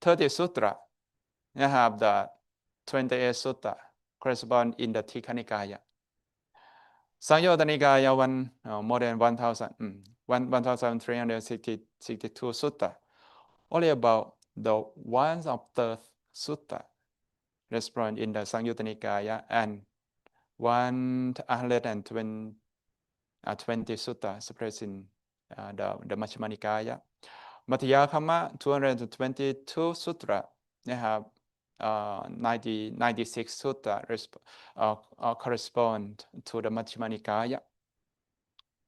30 Sutra, you have the 28 Sutta correspond in the Tikha Nikaya. Samyutta Nikaya more than 1,362 Sutta. Only about the 1/3 Sutta respond in the Samyutta Nikaya, and 120 Sutta expressed in the Majjhima Nikaya. Madhyakama 222 Sutra. They have 96 Sutta correspond to the Majjhima Nikaya,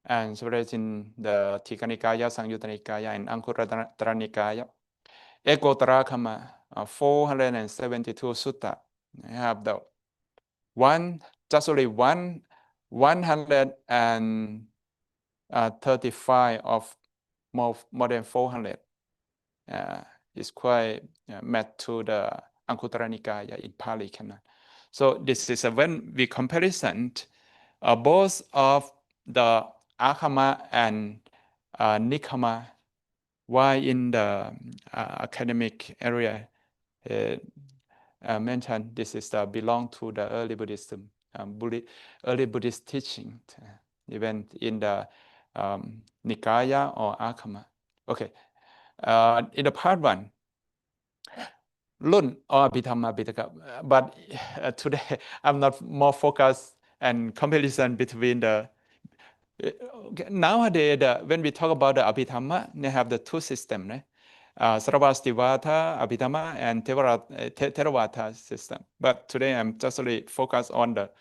and expressed in the Tikha Nikaya, Samyutta Nikaya, and Anguttara Nikaya. Ekottarakama 472 Sutta. They have the just only 135 of more than 400 is quite met to the Anguttara Nikaya in Pāli Canon. So this is when we comparison both of the Agama and Nikama. Why in the academic area mentioned this is belong to the early Buddhism, early Buddhist teaching, even in the Nikaya or Agama. Okay, in the part 1, Lun or Abhidhamma Pitaka, but today I'm not more focused and comparison between the nowadays when we talk about the Abhidhamma, they have the two systems, right? Sarvastivada, Abhidhamma, and Theravada system. But today I'm just really focused on the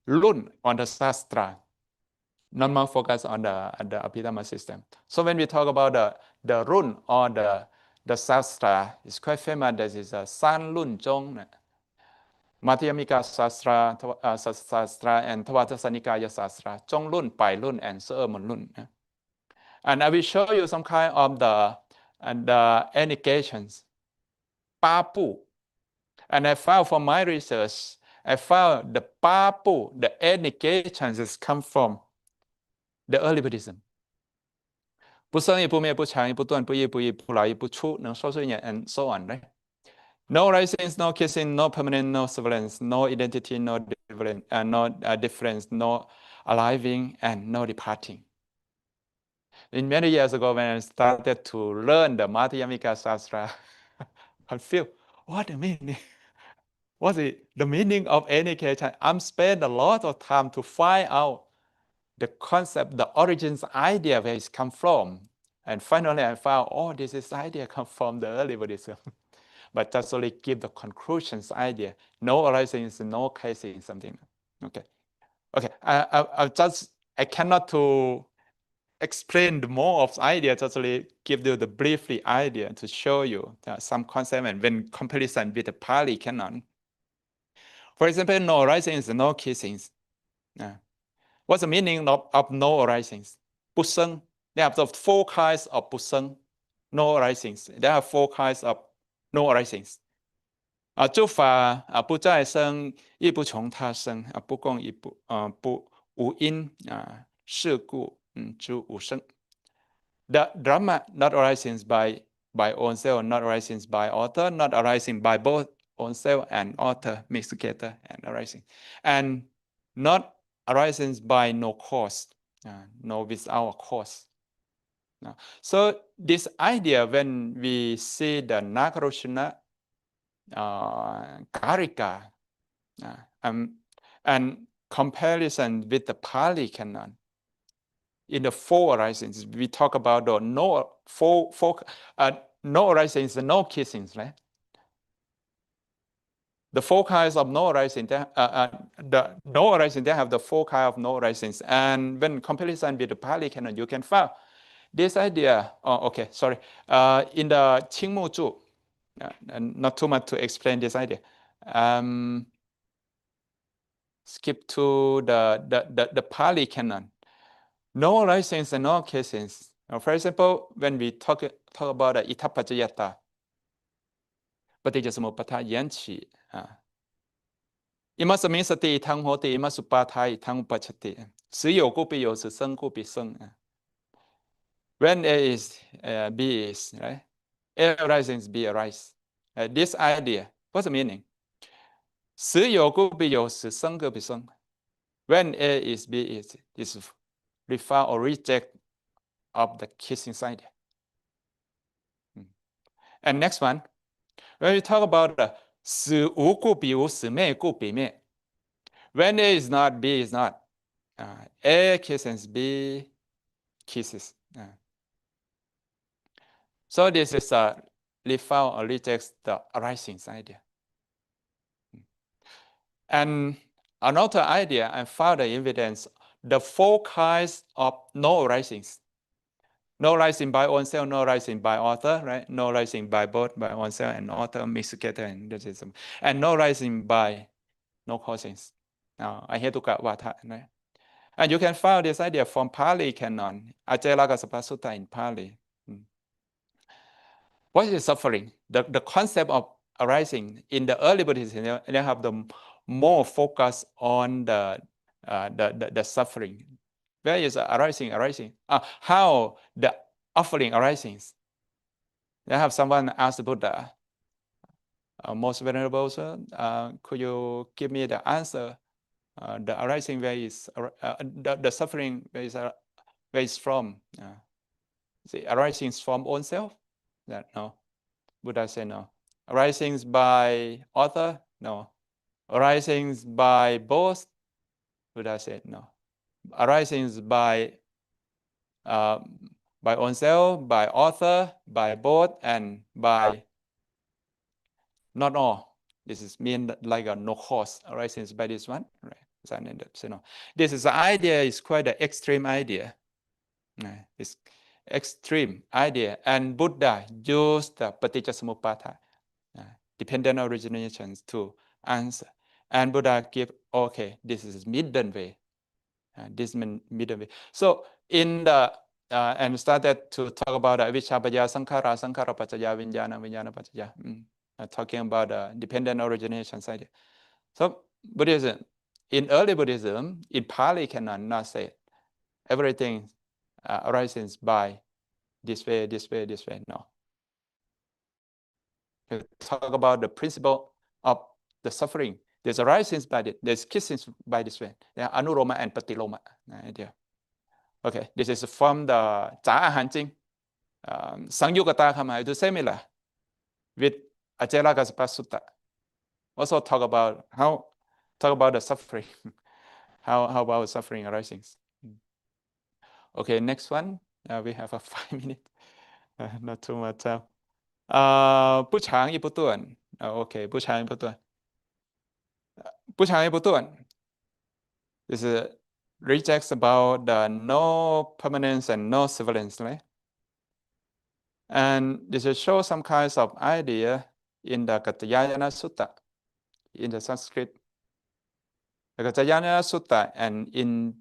Lun, on the Sastra, not more focused on the Abhidhamma system. So when we talk about the Run or the Sastra, it's quite famous. This is a San Lun Zhong, Madhyamika Sastra, and Tavatasa Nikaya Sastra, Zhong Lun, Pai Lun, and Se Mun Lun. And I will show you some kind of the indications. Papu. And I found from my research, I found the Papu, the indications come from the early Buddhism. 不生也不灭不强也不断不异不异不来也不出能说顺也 and so on, right? No risings, no kissing, no permanent, no surveillance, no identity, no difference, no arriving, and no departing. In many years ago, when I started to learn the Madhyamika Sastra, I feel what the meaning? What's the meaning of indication? I'm spent a lot of time to find out the concept, the origins idea where it's come from. And finally I found, oh, this idea come from the early Buddhism. But just only give the conclusions idea. No arisings, no casing, something. Okay. Okay. I cannot to explain more of the idea, just only give you the briefly idea to show you some concept and when comparison with the Pāli Canon. For example, no arisings, no kissings. What's the meaning of no arisings? Buseng. They have the 4 kinds of buseng, no arisings. There are 4 kinds of no arisings. 诸法不再生，亦不从他生，不共亦不无因是故诸无生。The Dhamma not arising by own self, not arising by author, not arising by both own self and author mixed together and arising, and not arising by no cause, no without cause. So this idea, when we see the Nagaroshana Karika and comparison with the Pāli Canon, in the 4 arisings, we talk about the no arisings, no kissings, right? The 4 kinds of no arising, the no arising, they have the 4 kinds of no arisings. And when comparison with the Pāli Canon, you can find this idea. Oh, okay, sorry. In the Qingmu Zhu, not too much to explain this idea. skip to the Pāli Canon. No arisings and no cases. Now, for example, when we talk about the Itapajayata, Patijasmuppata Yanchi, Imasami Sati Tang Hoti, Imasupatai Tang Pachati, Siyo Kupi Yos, Sun Kupi Sun. When A is, B is, right? A arisings, B arise. This idea, what's the meaning? Siyo Kupi Yos, Sun Kupi Sun. When A is, B is, this refer or reject of the kissing side. And next one, when we talk about the 死无故彼无，死灭故彼灭. When A is not, B is not. A kisses, B kisses. So this is a refer or rejects the arising idea. And another idea, I found the evidence, the 4 kinds of no arisings. No rising by oneself, no rising by author, right? No rising by both by oneself and author mixed together, and no rising by no causings. Now I here to got what, right? And you can find this idea from Pāli Canon, Ajayalakasapa Sutta in Pāli. What is suffering? The concept of arising in the early Buddhism, they have the more focus on the suffering. Where is arising? How the offering arises? I have someone asked Buddha, most venerable sir, could you give me the answer? The arising where is the suffering where is from? The arising from oneself? No. Buddha said no. Arisings by author? No. Arisings by both? Buddha said no. Arisings by oneself, by author, by both, and by not all. This is mean like a no cause arisings by this one, right? So no. This is the idea is quite an extreme idea. It's extreme idea, and Buddha used the Paticcasamuppada, dependent originations to answer. And Buddha give, okay, this is middle way. This middle way. So in the and started to talk about avicca sankhara, sankhara paccaya, vijnana, vijnana paccaya. Talking about dependent origination idea. So Buddhism, in early Buddhism, in Pāli Canon, not say everything arises by this way, this way, this way. No. We talk about the principle of the suffering. There's arisings by it. There's kissings by this way. There are anuroma and patiloma. Idea. Okay, this is from the Chā Hanjing. Sangyukata Kama is similar with Ajayalakasapa Sutta. Also talk about the suffering. how about suffering arisings? Okay, next one. We have a 5 minutes. Not too much time. 不长亦不短. Okay, 不长亦不短. 不长亦不短. This rejects about the no permanence and no severance, right? And this will show some kinds of idea in the Katyayana Sutta, in the Sanskrit. The Katyayana Sutta and in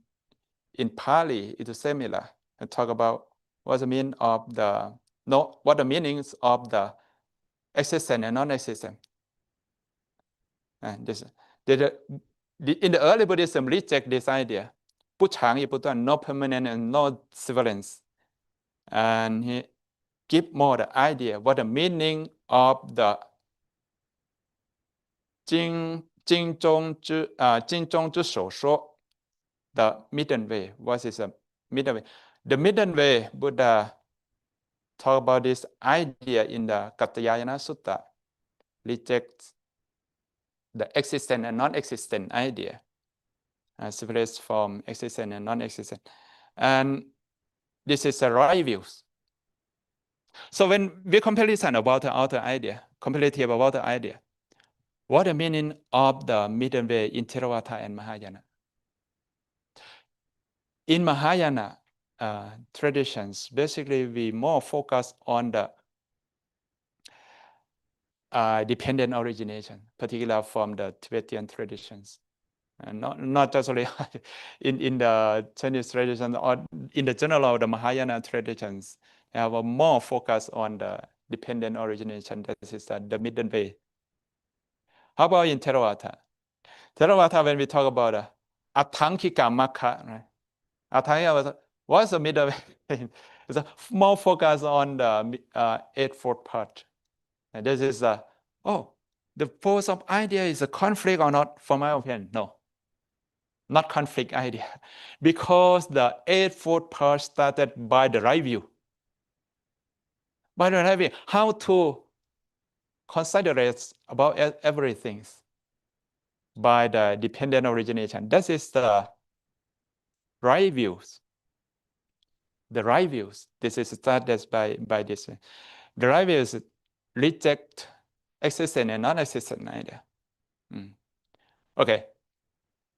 Pali it is similar. And talk about what the meaning of what the meanings of the existent and non-existent. And this in the early Buddhism reject this idea. 不长亦不短, no permanent and no severance. And he give more the idea what the meaning of the 经中之所说, the middle way. What is the middle way? The middle way, Buddha talk about this idea in the Katyayana Sutta, rejects the existent and non-existent idea, separates from existent and non-existent. And this is the right views. So when we comparison about the outer idea, comparative about the idea, what the meaning of the middle way in Theravada and Mahayana? In Mahayana traditions, basically we more focus on the dependent origination, particularly from the Tibetan traditions. and not just only in the Chinese tradition or in the general of the Mahayana traditions. They have a more focus on the dependent origination. That is the middle way. How about in Theravada? Theravada, when we talk about Athankika Makha, right? Athankika, what's the middle way? It's a more focus on the eightfold part. And this is the force of idea is a conflict or not, for my opinion? No, not conflict idea. Because the eightfold part started by the right view. By the right view, how to consider about everything by the dependent origination. That is the right views. The right views. This is started by this. The right views reject existent and non-existent idea. Okay.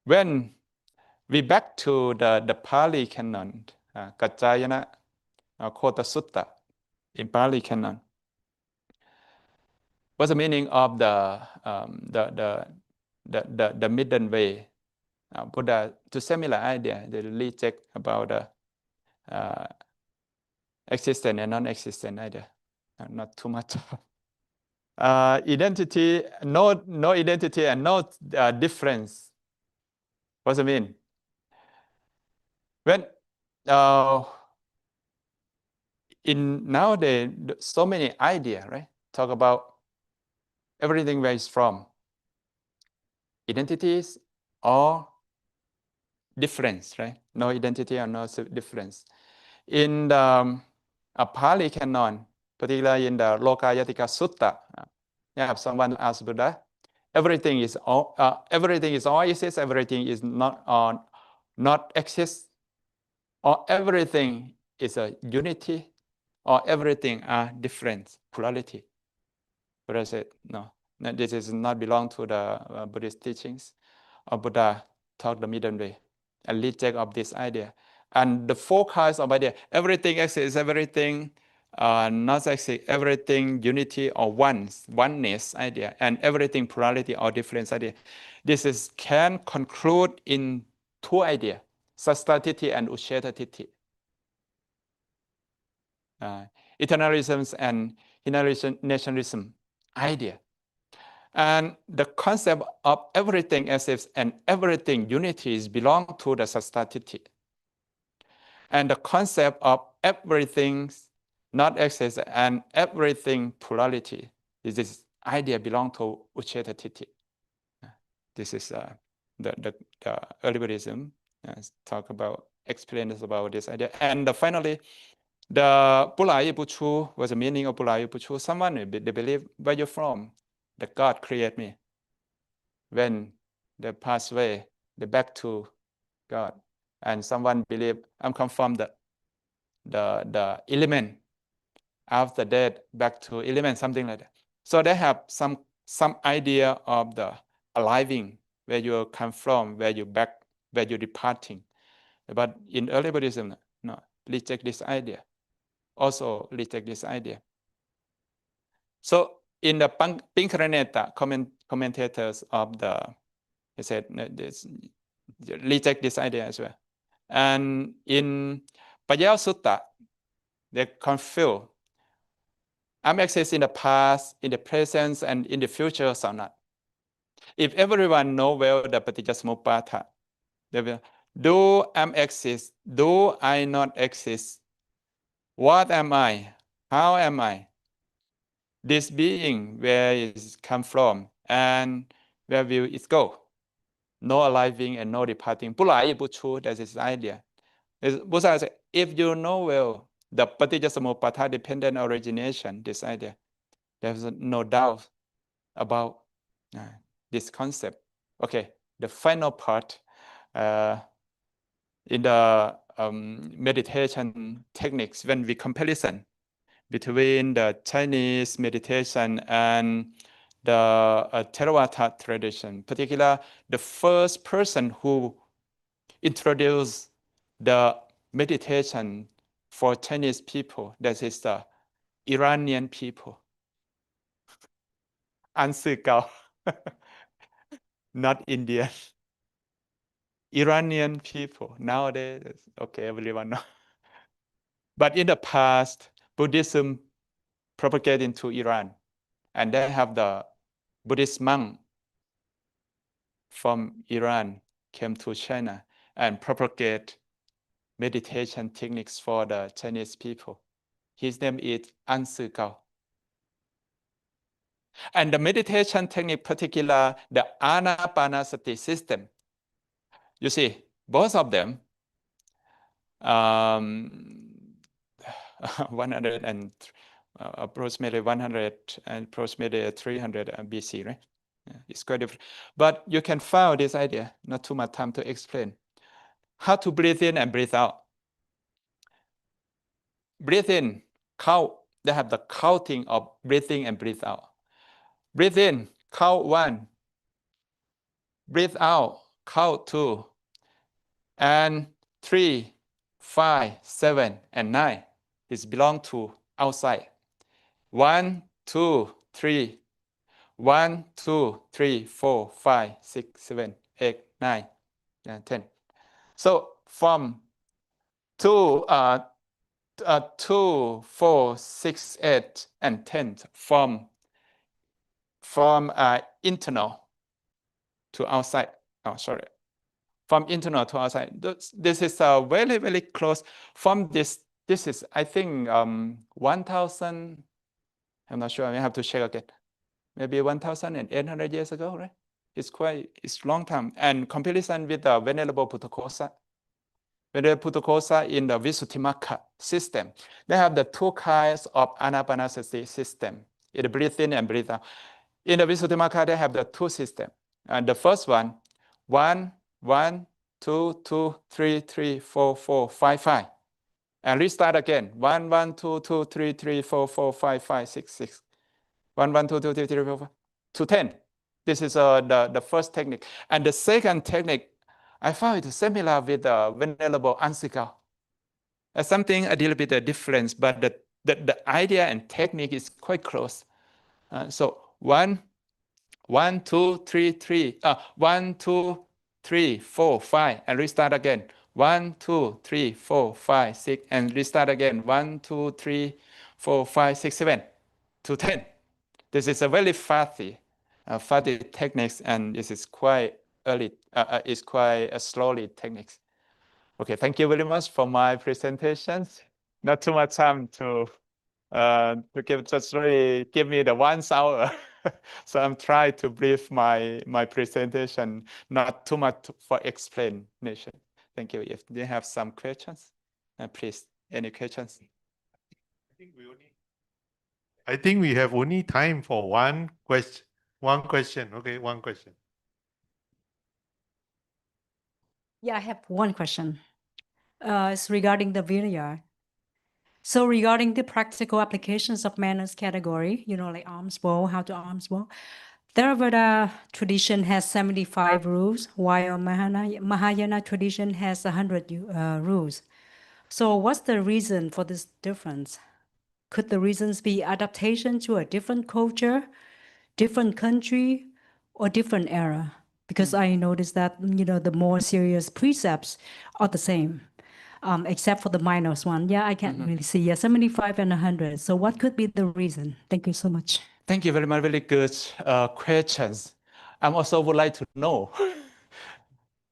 When we back to the Pāli Canon, Kacayana Kota Sutta in Pāli Canon. What's the meaning of the middle way? Buddha, to similar idea, they reject about the existent and non-existent idea. Not too much. Identity, no identity and no difference. What's it mean? When in nowadays, so many ideas, right? Talk about everything where it's from. Identities or difference, right? No identity or no difference. In the Pāli Canon, particularly in the Lokayatika Sutta, someone asked Buddha, everything is all exists, everything is not exist, or everything is a unity, or everything are different, plurality. Buddha said, no, this is not belong to the Buddhist teachings. Or Buddha taught the middle way and reject of this idea. And the focus of idea, everything exists, everything not exist, everything unity or oneness idea, and everything plurality or difference idea. This can conclude in two ideas, Sastatithi and Uccettatithi. Eternalism and nationalism idea. And the concept of everything exists and everything unities belong to the Sastatithi. And the concept of everything not exist and everything plurality, this idea belong to Uccettatithi. This is the early Buddhism talk about, explains about this idea. And finally, the Pulai Puchu was the meaning of Pulai Puchu. Someone, they believe, where you're from, that God created me. When they pass away, they back to God. And someone believe, I'm come from the element. After death, back to element, something like that. So they have some idea of the arriving, where you come from, where you back, where you're departing. But in early Buddhism, no, reject this idea. Also reject this idea. So in the Pinkaraneta commentators of he said this, reject this idea as well. And in Padao Sutta, they confuse I'm exists in the past, in the present, and in the future or not. If everyone know well the Paticcasamuppada, they will, do I exist? Do I not exist? What am I? How am I? This being, where it come from, and where will it go? No arriving and no departing. Pulai Puchu, that is the idea. Buddha said, if you know well the Paticcasamuppada dependent origination, this idea, there's no doubt about this concept. Okay, the final part in the meditation techniques, when we comparison between the Chinese meditation and the Theravada tradition, particularly the first person who introduced the meditation for Chinese people, that is the Iranian people. Answer Gao, not Indian. Iranian people. Nowadays, okay, everyone knows. But in the past, Buddhism propagated into Iran, and they have the Buddhist monk from Iran came to China and propagate meditation techniques for the Chinese people. His name is An Si Gao. And the meditation technique, particular the Anapanasati system, you see, both of them, 100 and approximately 100 and approximately 300 BC, right? Yeah, it's quite different. But you can follow this idea, not too much time to explain. How to breathe in and breathe out. Breathe in, count. They have the counting of breathing and breathe out. Breathe in, count 1. Breathe out, count 2. And 3, 5, 7, and 9 is belong to outside. 1, 2, 3. 1, 2, 3, 4, 5, 6, 7, 8, 9, and 10. So from 2, 4, 6, 8, and 10 from internal to outside. Oh, sorry. From internal to outside. This is very, very close. From this is, I think, 1,000, I'm not sure, I have to check again. Maybe 1,800 years ago, right? It's long time. And comparison with the Venerable Buddhaghosa. Venerable Buddhaghosa in the Visuddhimagga system, they have the 2 kinds of Anapanasati system. It breathe in and breathe out. In the Visuddhimagga, they have the 2 systems. And the first one, 1, 1, 2, 2, 3, 3, 4, 4, 5, 5. And restart again. 1, 1, 2, 2, 3, 3, 4, 4, 5, 5, 6, 6. 1, 1, 2, 2, 3, 4, 5, to 10. This is the first technique. And the second technique, I found it similar with the Venerable An Si Gao. Something a little bit of difference, but the idea and technique is quite close. So 1, 1, 2, 3, 3. 1, 2, 3, 4, 5, and restart again. 1, 2, 3, 4, 5, 6, and restart again. 1, 2, 3, 4, 5, 6, 7, to 10. This is a very fatty techniques, and this is quite early. It's quite a slowly techniques. Okay, thank you very much for my presentations. Not too much time to give me the 1 hour. So I'm trying to brief my presentation, not too much for explanation. Thank you. If you have some questions, please, any questions? I think we have only time for one question. One question. Okay, one question. Yeah, I have one question. It's regarding the vineyard. So regarding the practical applications of manners category, like alms bowl, how to alms bowl, Theravada tradition has 75 rules, while Mahayana tradition has 100 rules. So what's the reason for this difference? Could the reasons be adaptation to a different culture, different country, or different era? Because I noticed that, the more serious precepts are the same, except for the minors one. Yeah, I can't really see. Yeah, 75 and 100. So what could be the reason? Thank you so much. Thank you very much. Really good questions. I also would like to know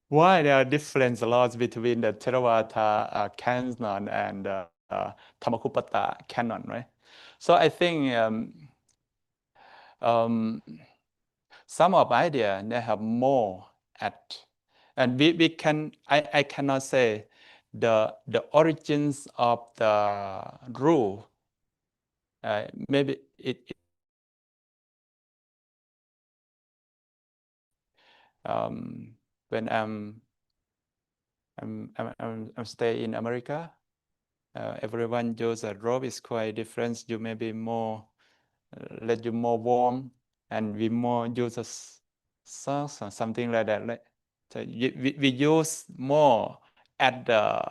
why there are different laws between the Theravada canon and Dhammakuppata canon, right? So I think some of idea they have more and we can I cannot say the origins of the rule. Maybe when I'm stay in America, everyone use a robe is quite different. You may be more let you more warm, and we more use a socks or something like that. Right? So we use more at the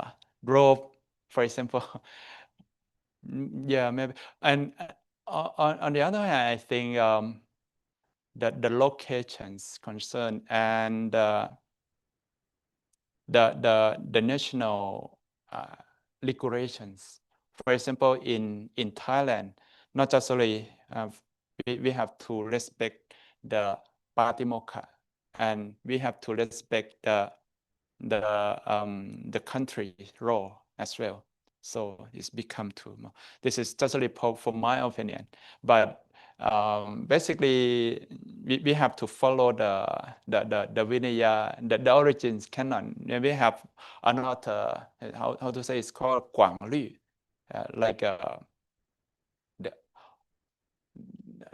robe, for example. Yeah, maybe. And on the other hand, I think that the locations concerned and the national regulations. For example, in Thailand, not just only we have to respect the Patimokkha, and we have to respect the country law as well. So it's become too much. This is totally for my opinion, but basically we have to follow the Vinaya, the origins canon. And we have another how to say, it's called Quảng Lü, like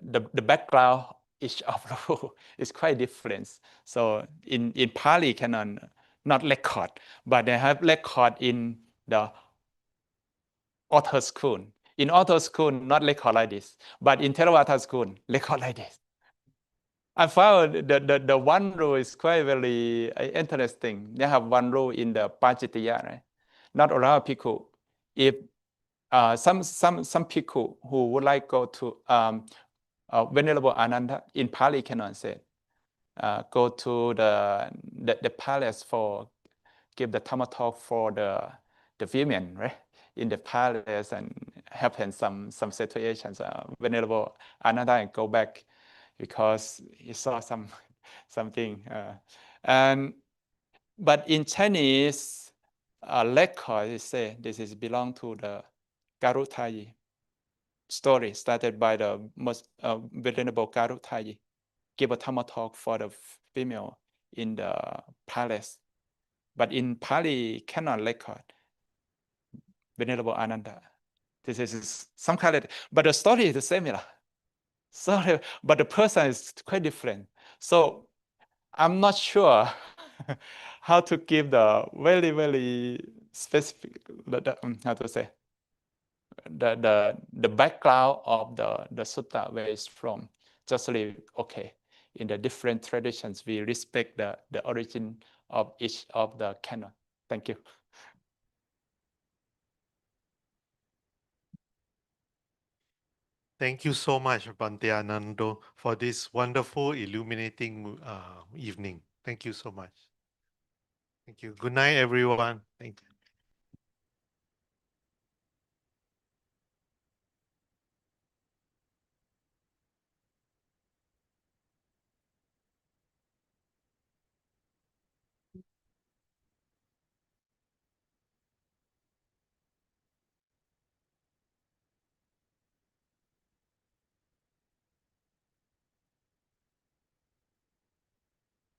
the background each of the rule is quite different. So in Pāli Canon, not record, but they have record in the author school. In author school, not record like this, but in Theravada school, record like this. I found the one rule is quite very interesting. They have one rule in the Pācittiya, right? Not allow people, if some people who would like go to Venerable Ananda in Pāli Canon said, go to the palace for give the Dhamma talk for the women, right? In the palace and happen some situations. Venerable Ananda and go back because he saw something. But in Chinese record, it say this is belong to the Garutayi story started by the most Venerable Garutayi. Give a Dhamma talk for the female in the palace. But in Pāli Canon record, Venerable Ananda, this is some kind of, but the story is similar. Sorry, but the person is quite different. So I'm not sure how to give the very, very specific, how to say, the background of the sutta where it's from. Just really, okay, in the different traditions, we respect the origin of each of the canon. Thank you. Thank you so much, Bhante Anando, for this wonderful, illuminating evening. Thank you so much. Thank you. Good night, everyone. Thank you.